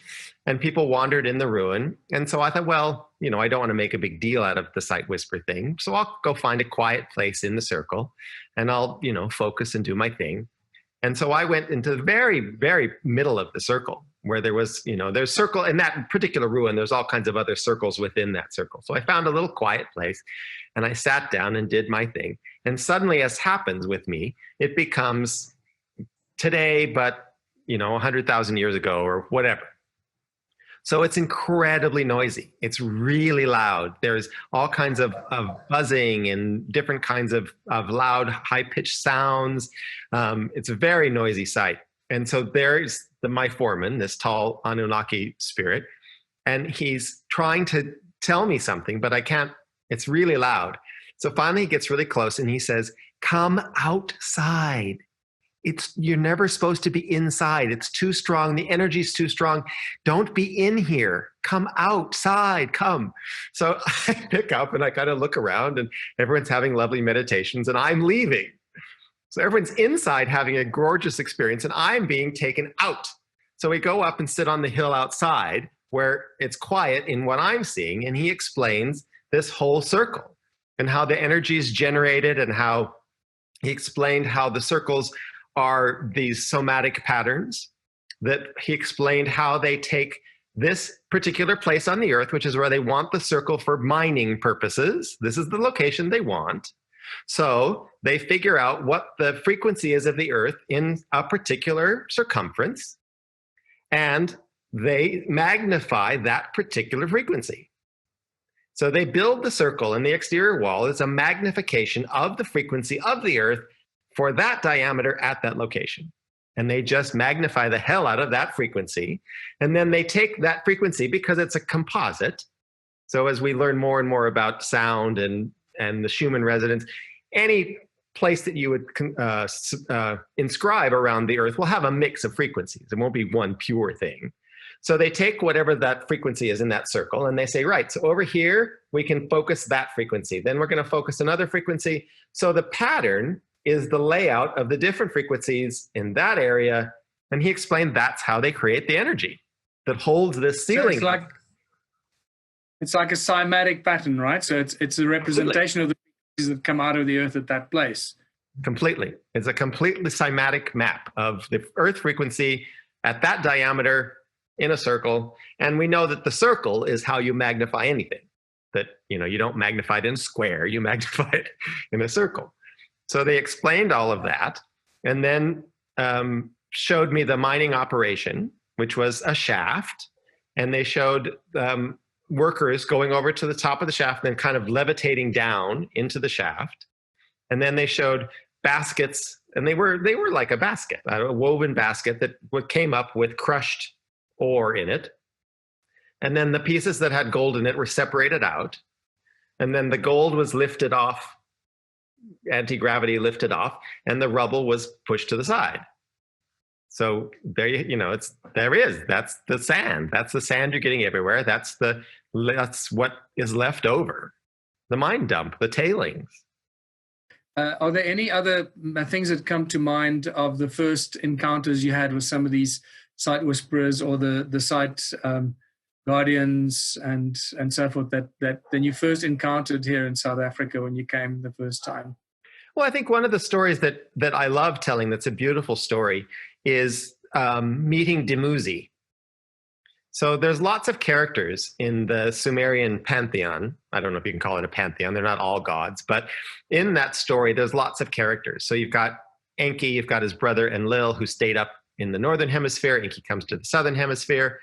and people wandered in the ruin. And so I thought, well, I don't want to make a big deal out of the Sight Whisper thing. So I'll go find a quiet place in the circle, and I'll, focus and do my thing. And so I went into the very, very middle of the circle, where there was, there's circle in that particular ruin. There's all kinds of other circles within that circle. So I found a little quiet place, and I sat down and did my thing. And suddenly, as happens with me, it becomes today, but 100,000 years ago or whatever. So it's incredibly noisy. It's really loud. There's all kinds of buzzing and different kinds of loud, high-pitched sounds. It's a very noisy site. And so there's my foreman, this tall Anunnaki spirit, and he's trying to tell me something, but I can't. It's really loud. So finally he gets really close and he says, "Come outside. You're never supposed to be inside. It's too strong. The energy's too strong. Don't be in here. Come outside. Come." So I pick up and I kind of look around, and everyone's having lovely meditations, and I'm leaving. So everyone's inside having a gorgeous experience, and I'm being taken out. So we go up and sit on the hill outside where it's quiet in what I'm seeing, and he explains this whole circle and how the energy is generated, and how he explained how the circles are these somatic patterns, that he explained how they take this particular place on the earth, which is where they want the circle for mining purposes. This is the location they want. So they figure out what the frequency is of the earth in a particular circumference, and they magnify that particular frequency. So they build the circle, and the exterior wall is a magnification of the frequency of the earth for that diameter at that location. And they just magnify the hell out of that frequency. And then they take that frequency, because it's a composite. So as we learn more and more about sound and the Schumann resonance, any place that you would inscribe around the earth will have a mix of frequencies. It won't be one pure thing. So they take whatever that frequency is in that circle, and they say, right, so over here, we can focus that frequency. Then we're going to focus another frequency. So the pattern is the layout of the different frequencies in that area. And he explained that's how they create the energy that holds this ceiling. So it's like a cymatic pattern, right? So it's a representation of the frequencies that come out of the earth at that place. Completely. It's a completely cymatic map of the earth frequency at that diameter in a circle. And we know that the circle is how you magnify anything. That, you don't magnify it in a square, you magnify it in a circle. So they explained all of that, and then showed me the mining operation, which was a shaft. And they showed workers going over to the top of the shaft and then kind of levitating down into the shaft. And then they showed baskets, and they were like a basket, a woven basket that came up with crushed ore in it. And then the pieces that had gold in it were separated out. And then the gold was lifted off, anti-gravity lifted off, and the rubble was pushed to the side. So there, that's the sand. That's the sand you're getting everywhere. That's what is left over. The mine dump, the tailings. Are there any other things that come to mind of the first encounters you had with some of these Sight Whisperers or the Sight Guardians and so forth that then you first encountered here in South Africa when you came the first time? Well, I think one of the stories that I love telling, that's a beautiful story, is meeting Dumuzi. So there's lots of characters in the Sumerian pantheon. I don't know if you can call it a pantheon. They're not all gods. But in that story, there's lots of characters. So you've got Enki, you've got his brother Enlil, who stayed up in the northern hemisphere. Enki comes to the southern hemisphere.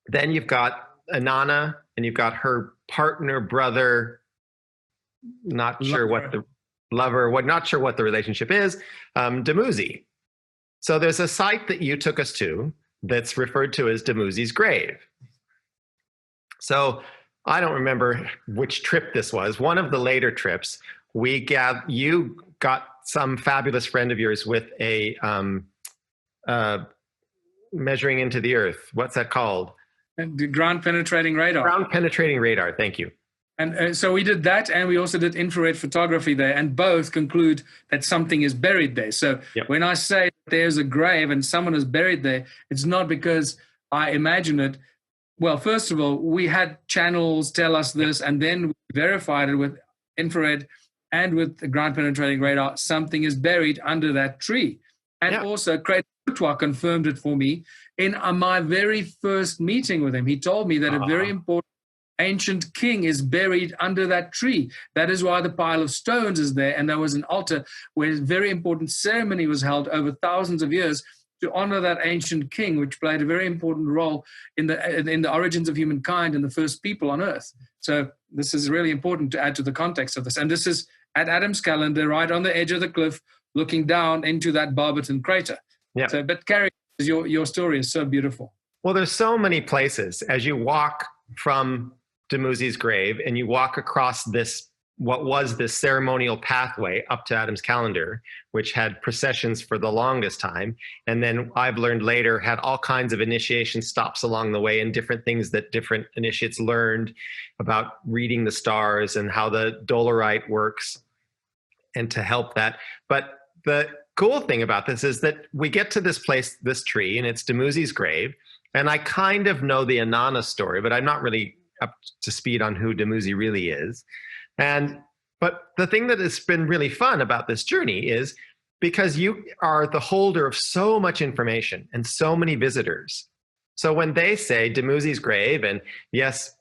Then you've got Inanna, and you've got her partner brother. not sure what the relationship is, Dumuzi. So there's a site that you took us to that's referred to as Dumuzi's grave. So I don't remember which trip this was. One of the later trips, you got some fabulous friend of yours with a measuring into the earth. What's that called? The ground penetrating radar. Ground penetrating radar. Thank you. And so we did that, and we also did infrared photography there, and both conclude that something is buried there. So when I say there's a grave and someone is buried there, it's not because I imagine it. Well, first of all, we had channels tell us this, and then we verified it with infrared and with the ground penetrating radar. Something is buried under that tree. And also, Craig confirmed it for me in my very first meeting with him. He told me that a very important ancient king is buried under that tree. That is why the pile of stones is there. And there was an altar where a very important ceremony was held over thousands of years to honor that ancient king, which played a very important role in the origins of humankind and the first people on earth. So this is really important to add to the context of this. And this is at Adam's calendar, right on the edge of the cliff, looking down into that Barberton crater. Yeah. So, but Carrie, your story is so beautiful. Well, there's so many places as you walk from Dumuzi's grave and you walk across what was this ceremonial pathway up to Adam's calendar, which had processions for the longest time. And then I've learned later had all kinds of initiation stops along the way and different things that different initiates learned about reading the stars and how the dolerite works and to help that. But the cool thing about this is that we get to this place, this tree, and it's Dumuzi's grave. And I kind of know the Inanna story, but I'm not really up to speed on who Dumuzi really is. But the thing that has been really fun about this journey is because you are the holder of so much information and so many visitors. So when they say Dumuzi's grave, and yes,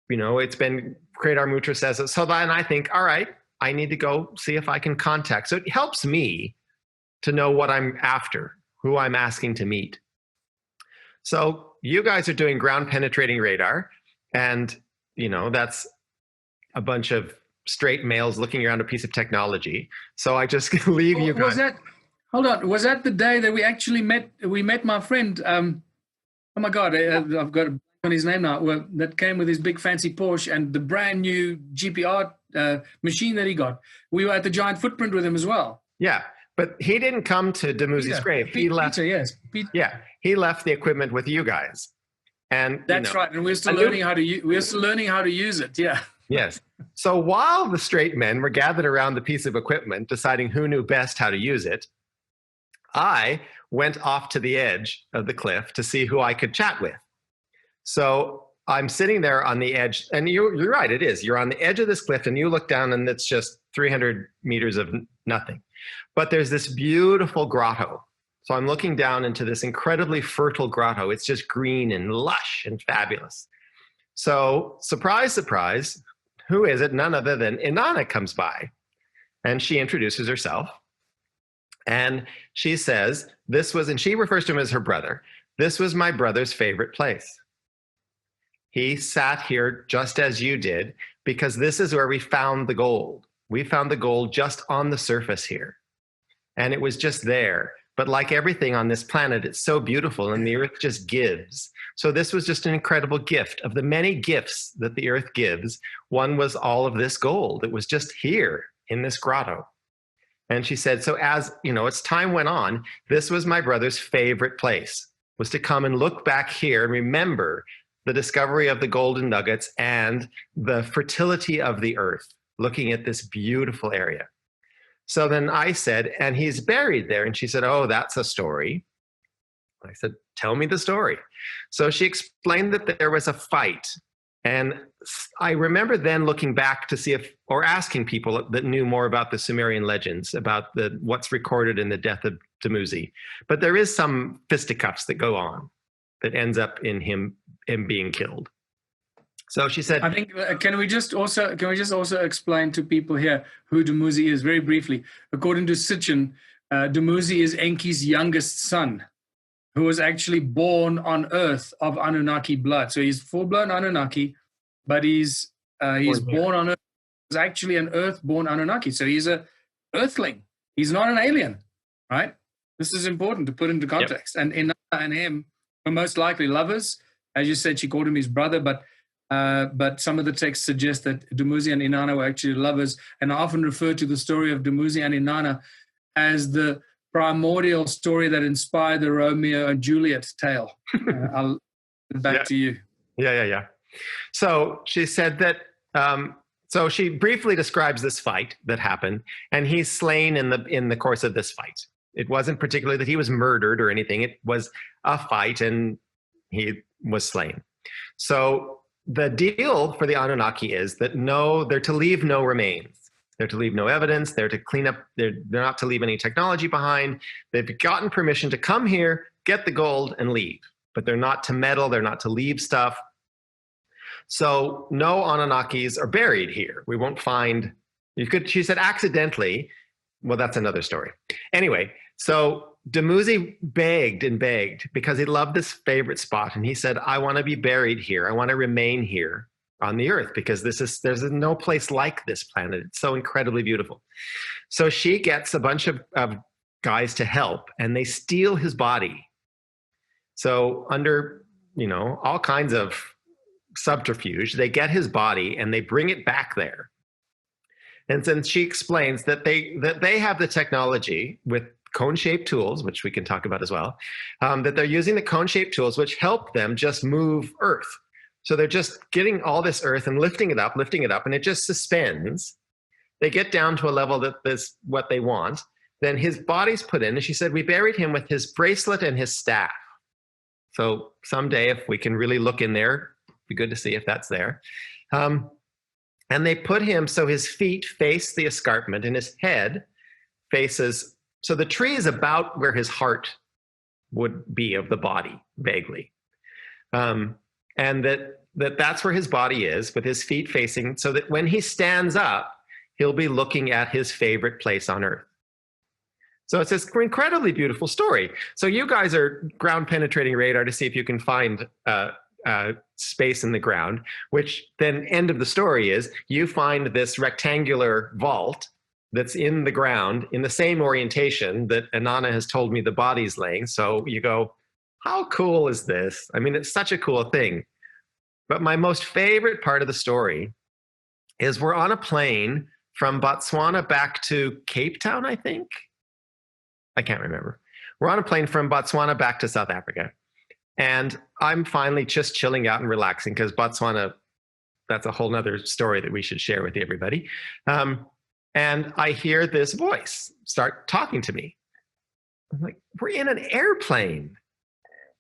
it's been Kredar Mutra says it. So then I think, all right, I need to go see if I can contact. So it helps me to know what I'm after, who I'm asking to meet. So you guys are doing ground penetrating radar, and that's a bunch of straight males looking around a piece of technology. So I just leave you guys. Was that the day that we actually met? We met my friend. Oh my God, I've got on his name now. Well, that came with his big fancy Porsche and the brand new GPR machine that he got. We were at the Giant Footprint with him as well. Yeah, but he didn't come to Dumuzi's grave. He left. Peter, yes. Peter. Yeah, he left the equipment with you guys. And that's right. And we're still learning how to use it. Yeah. Yes. So while the straight men were gathered around the piece of equipment, deciding who knew best how to use it, I went off to the edge of the cliff to see who I could chat with. So I'm sitting there on the edge, and you're right, it is. You're on the edge of this cliff, and you look down, and it's just 300 meters of nothing. But there's this beautiful grotto. So I'm looking down into this incredibly fertile grotto. It's just green and lush and fabulous. So surprise, surprise, who is it? None other than Inanna comes by, and she introduces herself. And she says, and she refers to him as her brother. This was my brother's favorite place. He sat here just as you did, because this is where we found the gold. We found the gold just on the surface here. And it was just there. But like everything on this planet, it's so beautiful, and the earth just gives. So this was just an incredible gift. Of the many gifts that the earth gives, one was all of this gold. It was just here in this grotto. And she said, so as as time went on, this was my brother's favorite place, was to come and look back here and remember the discovery of the golden nuggets and the fertility of the earth, looking at this beautiful area. So then I said, and he's buried there. And she said, oh, that's a story. I said, tell me the story. So she explained that there was a fight. And I remember then looking back to see or asking people that knew more about the Sumerian legends, about what's recorded in the death of Dumuzi. But there is some fisticuffs that go on that ends up in him being killed. So she said, I think, can we just also explain to people here who Dumuzi is very briefly? According to Sitchin, Dumuzi is Enki's youngest son, who was actually born on Earth of Anunnaki blood. So he's full-blown Anunnaki, but he's born on Earth was actually an Earth-born Anunnaki. So he's an Earthling. He's not an alien, right? This is important to put into context. Yep. And Inanna and him were most likely lovers. As you said, she called him his brother, but some of the texts suggest that Dumuzi and Inanna were actually lovers. And I often refer to the story of Dumuzi and Inanna as the primordial story that inspired the Romeo and Juliet tale. I'll back to you. Yeah. So she said that, so she briefly describes this fight that happened, and he's slain in the course of this fight. It wasn't particularly that he was murdered or anything. It was a fight, and he was slain. So the deal for the Anunnaki is that they're to leave no remains. They're to leave no evidence. They're to clean up. They're not to leave any technology behind. They've gotten permission to come here, get the gold, and leave. But they're not to meddle. They're not to leave stuff. So no Anunnakis are buried here. We won't find. She said accidentally. Well, that's another story. Anyway, so Dumuzi begged and begged because he loved this favorite spot, and he said, "I want to be buried here. I want to remain here on the earth because there's no place like this planet. It's so incredibly beautiful." So she gets a bunch of guys to help, and they steal his body. So under all kinds of subterfuge, they get his body and they bring it back there. And then she explains that they have the technology with cone-shaped tools, which we can talk about as well, that they're using the cone-shaped tools, which help them just move Earth. So they're just getting all this Earth and lifting it up, and it just suspends. They get down to a level that is what they want. Then his body's put in, and she said, we buried him with his bracelet and his staff. So someday, if we can really look in there, it'd be good to see if that's there. And they put him so his feet face the escarpment and his head faces, so the tree is about where his heart would be of the body, vaguely. And that's where his body is, with his feet facing, so that when he stands up, he'll be looking at his favorite place on earth. So it's this incredibly beautiful story. So you guys are ground penetrating radar to see if you can find space in the ground, which then end of the story is you find this rectangular vault that's in the ground in the same orientation that Inanna has told me the body's laying. So you go, how cool is this? I mean, it's such a cool thing. But my most favorite part of the story is we're on a plane from Botswana back to Cape Town, I think. I can't remember. We're on a plane from Botswana back to South Africa. And I'm finally just chilling out and relaxing because Botswana, that's a whole nother story that we should share with everybody. And I hear this voice start talking to me. I'm like, we're in an airplane.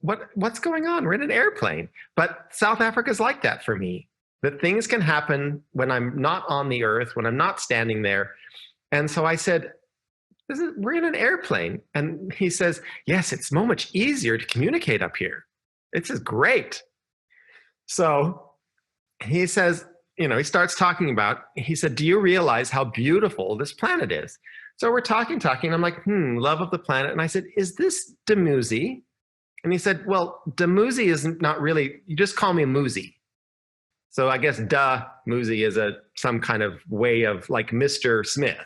What's going on? We're in an airplane. But South Africa's like that for me, that things can happen when I'm not on the earth, when I'm not standing there. And so I said, we're in an airplane. And he says, yes, it's so much easier to communicate up here. This is great. So he says, he starts talking about, he said, do you realize how beautiful this planet is? So we're talking. I'm like, love of the planet. And I said, is this Dumuzi? And he said, well, Dumuzi is not really, you just call me Muzi. So I guess Muzi is some kind of way of like Mr. Smith.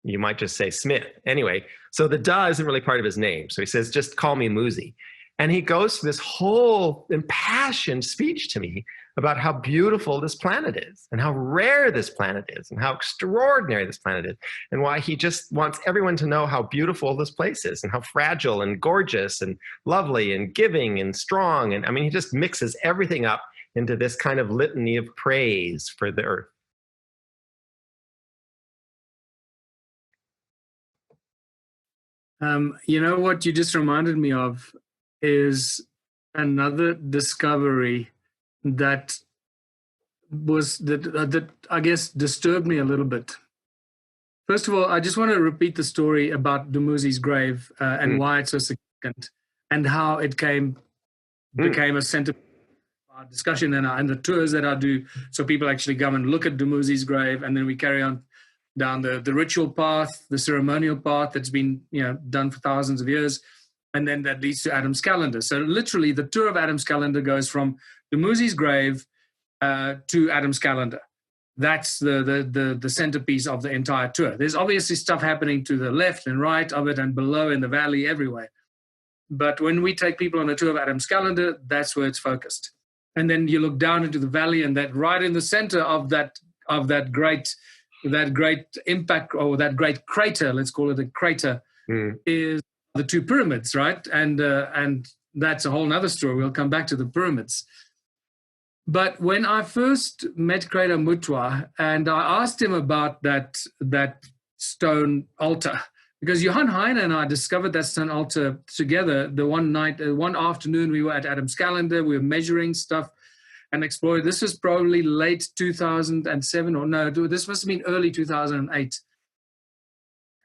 You might just say Smith. Anyway, so the duh isn't really part of his name. So he says, just call me Muzi. And he goes through this whole impassioned speech to me about how beautiful this planet is and how rare this planet is and how extraordinary this planet is and why he just wants everyone to know how beautiful this place is and how fragile and gorgeous and lovely and giving and strong. And I mean, he just mixes everything up into this kind of litany of praise for the earth. What you just reminded me of is another discovery that I guess disturbed me a little bit. First of all, I just want to repeat the story about Dumuzi's grave and why it's so significant and how it became a center of our discussion and the tours that I do. So people actually come and look at Dumuzi's grave, and then we carry on down the ritual path, the ceremonial path that's been done for thousands of years, and then that leads to Adam's calendar. So literally, the tour of Adam's calendar goes from Dumuzi's grave to Adam's calendar. that's the centerpiece of the entire tour. There's obviously stuff happening to the left and right of it and below in the valley everywhere. But when we take people on a tour of Adam's calendar, that's where it's focused. And then you look down into the valley, and that right in the center of that great impact, or that great crater, let's call it a crater, is the two pyramids, right? And that's a whole nother story. We'll come back to the pyramids. But when I first met Credo Mutwa, and I asked him about that stone altar, because Johan Heine and I discovered that stone altar together the one afternoon we were at Adam's calendar. We were measuring stuff and exploring. This was probably late 2007, or no, this must have been early 2008.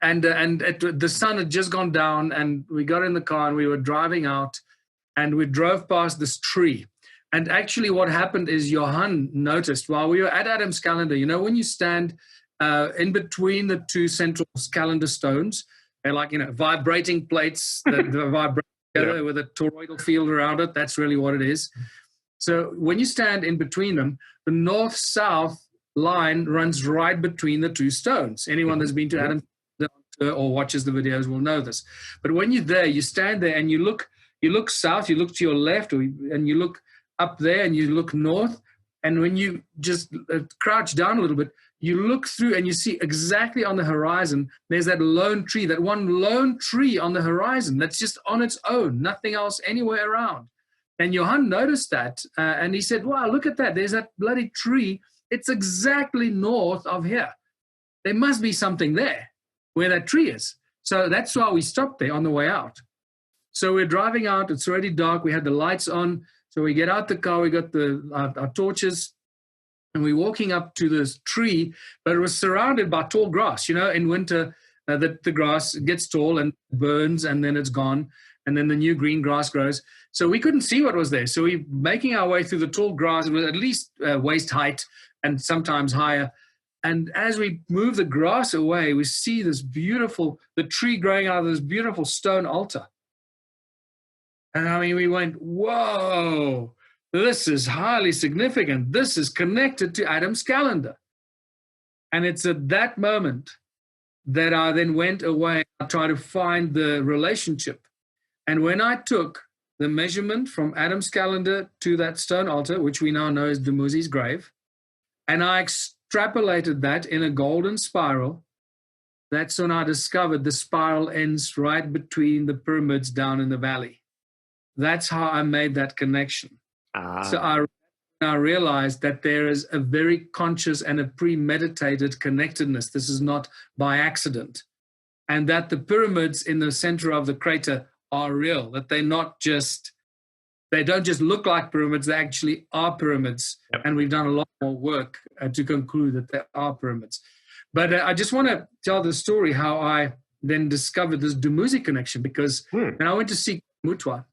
And the sun had just gone down, and we got in the car and we were driving out, and we drove past this tree. And actually what happened is Johan noticed while we were at Adam's calendar, when you stand in between the two central calendar stones, they're like, vibrating plates that vibrate together with a toroidal field around it. That's really what it is. So when you stand in between them, the north-south line runs right between the two stones. Anyone that's been to Adam's calendar or watches the videos will know this. But when you're there, you stand there and you look south, you look to your left, and you look up there and you look north, and when you just crouch down a little bit, you look through and you see exactly on the horizon, there's that one lone tree on the horizon that's just on its own, nothing else anywhere around. And Johan noticed that, and he said, wow, look at that, there's that bloody tree. It's exactly north of here. There must be something there where that tree is. So that's why we stopped there on the way out. So we're driving out, it's already dark, we had the lights on. So we get out the car, we got our torches, and we're walking up to this tree, but it was surrounded by tall grass. In winter, the grass gets tall and burns, and then it's gone, and then the new green grass grows. So we couldn't see what was there. So we're making our way through the tall grass. It was at least waist height and sometimes higher. And as we move the grass away, we see the tree growing out of this beautiful stone altar. And I mean, we went, whoa, this is highly significant. This is connected to Adam's calendar. And it's at that moment that I then went away and tried to find the relationship. And when I took the measurement from Adam's calendar to that stone altar, which we now know is Dumuzi's grave, and I extrapolated that in a golden spiral, that's when I discovered the spiral ends right between the pyramids down in the valley. That's how I made that connection. So I realized that there is a very conscious and a premeditated connectedness. This is not by accident. And that the pyramids in the center of the crater are real, that they don't just look like pyramids, they actually are pyramids. Yep. And we've done a lot more work to conclude that they are pyramids. But I just want to tell the story how I then discovered this Dumuzi connection, because when I went to see Mutwa,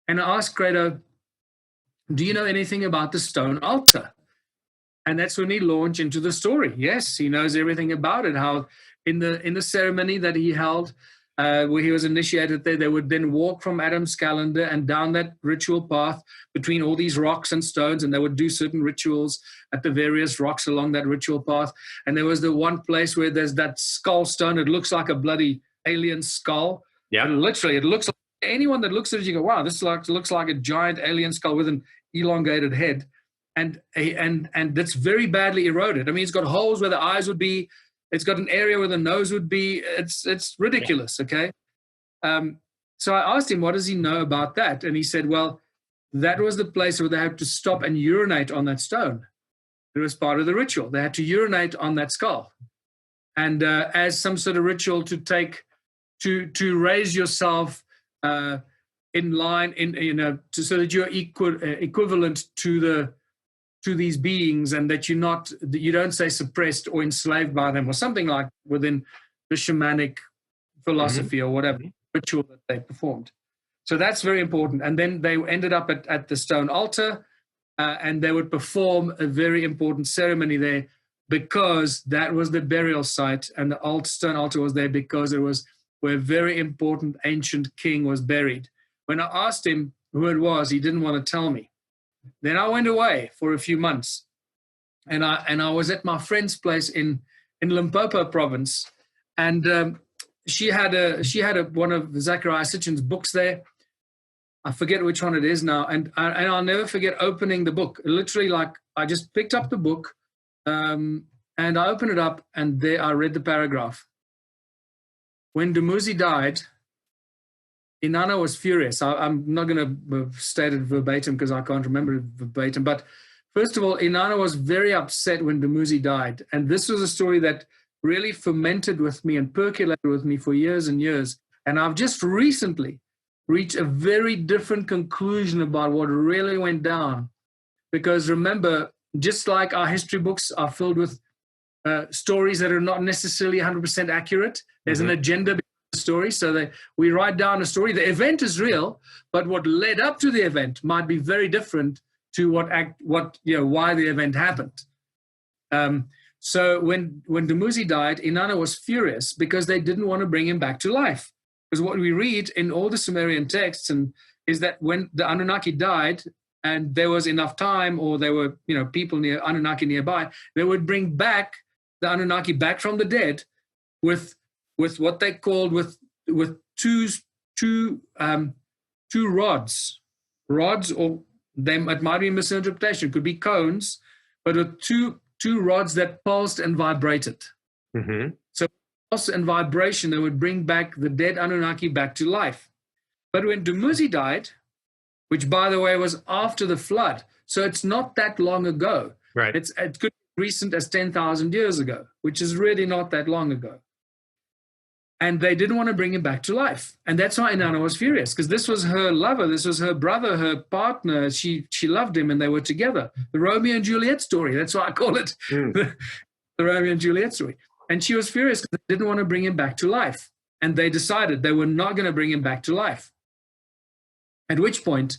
and I asked Credo, do you know anything about the stone altar? And that's when he launched into the story. Yes, he knows everything about it, how in the ceremony that he held, where he was initiated there, they would then walk from Adam's calendar and down that ritual path between all these rocks and stones, and they would do certain rituals at the various rocks along that ritual path. And there was the one place where there's that skull stone. It looks like a bloody alien skull. Yeah. And literally, it looks like, anyone that looks at it, you go, wow, this looks like a giant alien skull with an elongated head, and that's very badly eroded. I mean, it's got holes where the eyes would be. It's got an area where the nose would be. It's ridiculous, okay? So I asked him, what does he know about that? And he said, well, that was the place where they had to stop and urinate on that stone. It was part of the ritual. They had to urinate on that skull. And as some sort of ritual to raise yourself in line, so that you're equivalent to these beings, and that you don't say suppressed or enslaved by them, or something like within the shamanic philosophy or whatever ritual that they performed. So that's very important. And then they ended up at the stone altar, and they would perform a very important ceremony there, because that was the burial site, and the old stone altar was there because it was where a very important ancient king was buried. When I asked him who it was, he didn't want to tell me. Then I went away for a few months, and I was at my friend's place in Limpopo province, and she had one of Zachariah Sitchin's books there. I forget which one it is now, and I'll never forget opening the book. Literally, like, I just picked up the book, and I opened it up, and there I read the paragraph. When Dumuzi died, Inanna was furious. I'm not going to state it verbatim because I can't remember it verbatim. But first of all, Inanna was very upset when Dumuzi died. And this was a story that really fermented with me and percolated with me for years and years. And I've just recently reached a very different conclusion about what really went down. Because remember, just like our history books are filled with stories that are not necessarily 100% accurate, there's an agenda behind the story. So we write down a story. The event is real, but what led up to the event might be very different to why the event happened. So when Dumuzi died, Inanna was furious because they didn't want to bring him back to life. Because what we read in all the Sumerian texts is that when the Anunnaki died and there was enough time, or there were people near Anunnaki nearby, they would bring back the Anunnaki back from the dead with what they called with two rods, or it might be a misinterpretation. It could be cones, but with two rods that pulsed and vibrated. Mm-hmm. So pulse and vibration, they would bring back the dead Anunnaki back to life. But when Dumuzi died, which by the way was after the flood, so it's not that long ago. Right. It could be recent as 10,000 years ago, which is really not that long ago. And they didn't want to bring him back to life. And that's why Inanna was furious, because this was her lover, this was her brother, her partner. She loved him and they were together. The Romeo and Juliet story, that's why I call it the Romeo and Juliet story. And she was furious because they didn't want to bring him back to life. And they decided they were not going to bring him back to life. At which point,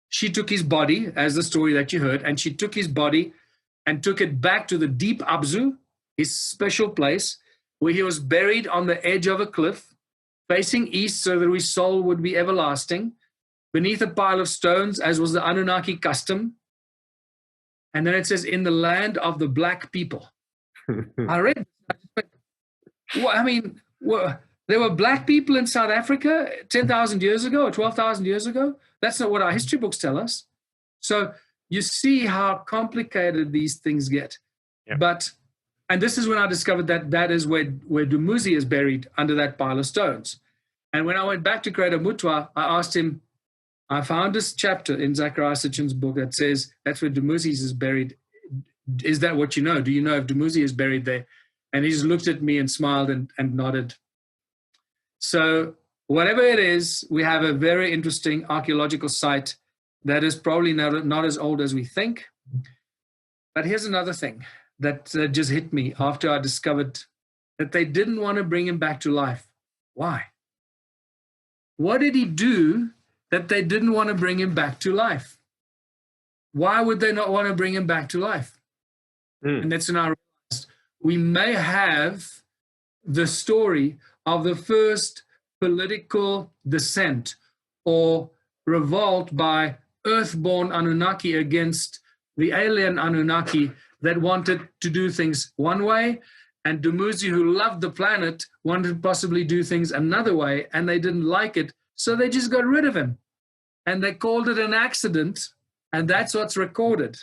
she took his body, as the story that you heard, and she took his body and took it back to the deep Abzu, his special place, where he was buried on the edge of a cliff, facing east so that his soul would be everlasting, beneath a pile of stones, as was the Anunnaki custom. And then it says, in the land of the black people. I read, there were black people in South Africa 10,000 years ago or 12,000 years ago. That's not what our history books tell us. So you see how complicated these things get. Yep. And this is when I discovered that is where Dumuzi is buried, under that pile of stones. And when I went back to Creator Mutwa, I asked him, I found this chapter in Zachariah Sitchin's book that says that's where Dumuzi is buried. Is that what you know? Do you know if Dumuzi is buried there? And he just looked at me and smiled and nodded. So whatever it is, we have a very interesting archaeological site that is probably not as old as we think. But here's another thing that just hit me after I discovered that they didn't want to bring him back to life. Why? What did he do that they didn't want to bring him back to life? Why would they not want to bring him back to life? And that's when I realized we may have the story of the first political dissent or revolt by earthborn Anunnaki against the alien Anunnaki that wanted to do things one way, and Dumuzi, who loved the planet, wanted to possibly do things another way, and they didn't like it, so they just got rid of him. And they called it an accident, and that's what's recorded.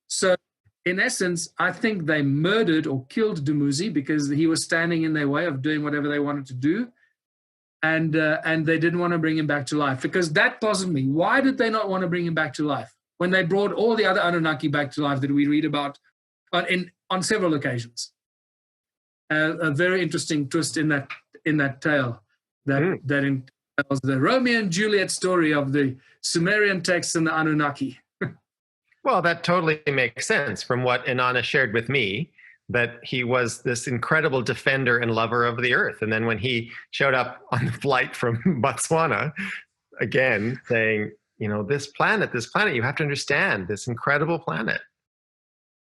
So in essence, I think they murdered or killed Dumuzi because he was standing in their way of doing whatever they wanted to do, and they didn't want to bring him back to life. Because that puzzled me. Why did they not want to bring him back to life when they brought all the other Anunnaki back to life that we read about on several occasions? A very interesting twist in that tale that entails the Romeo and Juliet story of the Sumerian texts and the Anunnaki. Well, that totally makes sense from what Inanna shared with me, that he was this incredible defender and lover of the earth. And then when he showed up on the flight from Botswana, again, saying, this planet, you have to understand this incredible planet.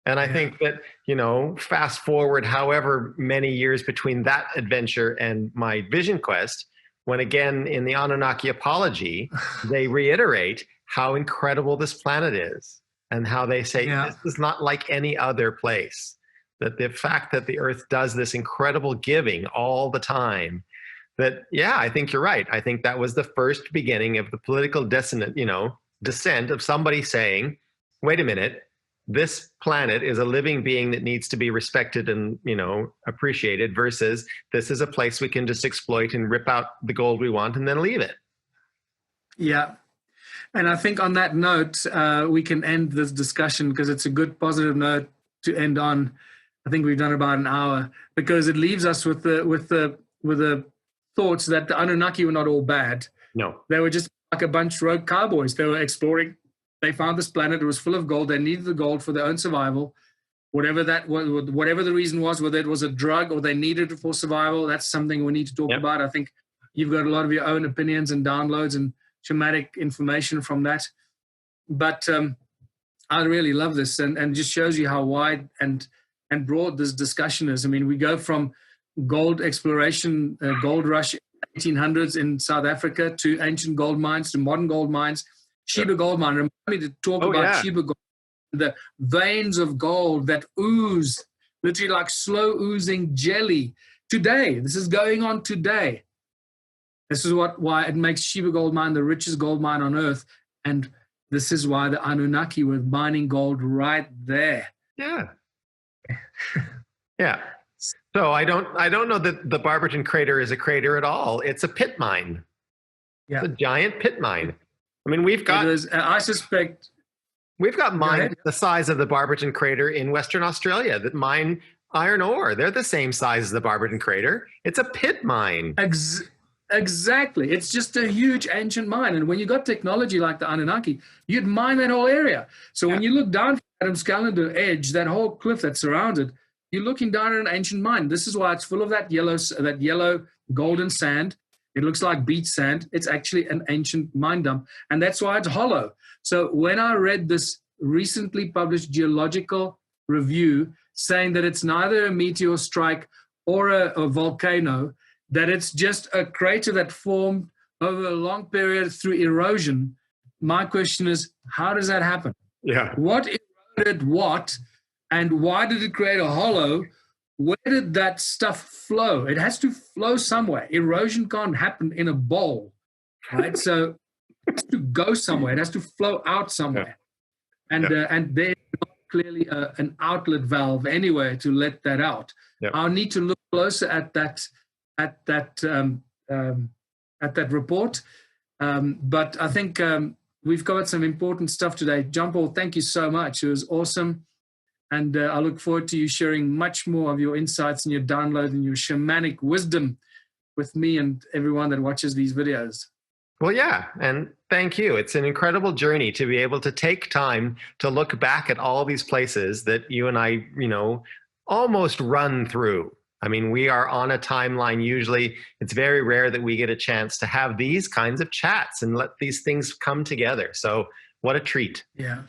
And I think that, fast forward however many years between that adventure and my vision quest, when again in the Anunnaki apology, they reiterate how incredible this planet is. and how they say Yeah. this is not like any other place. That the fact that the earth does this incredible giving all the time, that, yeah, I think you're right. I think that was the first beginning of the political descent of somebody saying, wait a minute, this planet is a living being that needs to be respected and, appreciated, versus this is a place we can just exploit and rip out the gold we want and then leave it. Yeah. And I think on that note, we can end this discussion, because it's a good positive note to end on. I think we've done about an hour, because it leaves us with the thoughts that the Anunnaki were not all bad. No. They were just like a bunch of rogue cowboys. They were exploring. They found this planet. It was full of gold. They needed the gold for their own survival. Whatever the reason was, whether it was a drug or they needed it for survival, that's something we need to talk about. I think you've got a lot of your own opinions and downloads and shamanic information from that. But I really love this, and just shows you how wide and broad this discussion is. I mean, we go from gold exploration, gold rush 1800s in South Africa, to ancient gold mines, to modern gold mines. Sheba gold mine. Remind me to talk about Sheba gold, the veins of gold that ooze, literally like slow oozing jelly. Today, this is going on today. This is why it makes Sheba gold mine the richest gold mine on earth, and this is why the Anunnaki were mining gold right there. Yeah. Yeah. So I don't know that the Barberton crater is a crater at all. It's a pit mine. Yeah. It's a giant pit mine. I mean, we've got mines the size of the Barberton crater in Western Australia that mine iron ore. They're the same size as the Barberton crater. It's a pit mine. Exactly. It's just a huge ancient mine. And when you got technology like the Anunnaki, you'd mine that whole area. So when you look down from Adam's calendar edge, that whole cliff that's surrounded, you're looking down at an ancient mine. This is why it's full of that yellow golden sand. It looks like beach sand. It's actually an ancient mine dump. And that's why it's hollow. So when I read this recently published geological review saying that it's neither a meteor strike or a volcano, that it's just a crater that formed over a long period through erosion, my question is, how does that happen? Yeah. What eroded what, and why did it create a hollow? Where did that stuff flow? It has to flow somewhere. Erosion can't happen in a bowl, right? So it has to go somewhere. It has to flow out somewhere. Yeah. And there's clearly an outlet valve anywhere to let that out. Yeah. I'll need to look closer at that report. But I think we've covered some important stuff today. John Paul, thank you so much. It was awesome. And I look forward to you sharing much more of your insights and your download and your shamanic wisdom with me and everyone that watches these videos. Well, yeah, and thank you. It's an incredible journey to be able to take time to look back at all these places that you and I, almost run through. I mean, we are on a timeline. Usually it's very rare that we get a chance to have these kinds of chats and let these things come together. So what a treat. Yeah.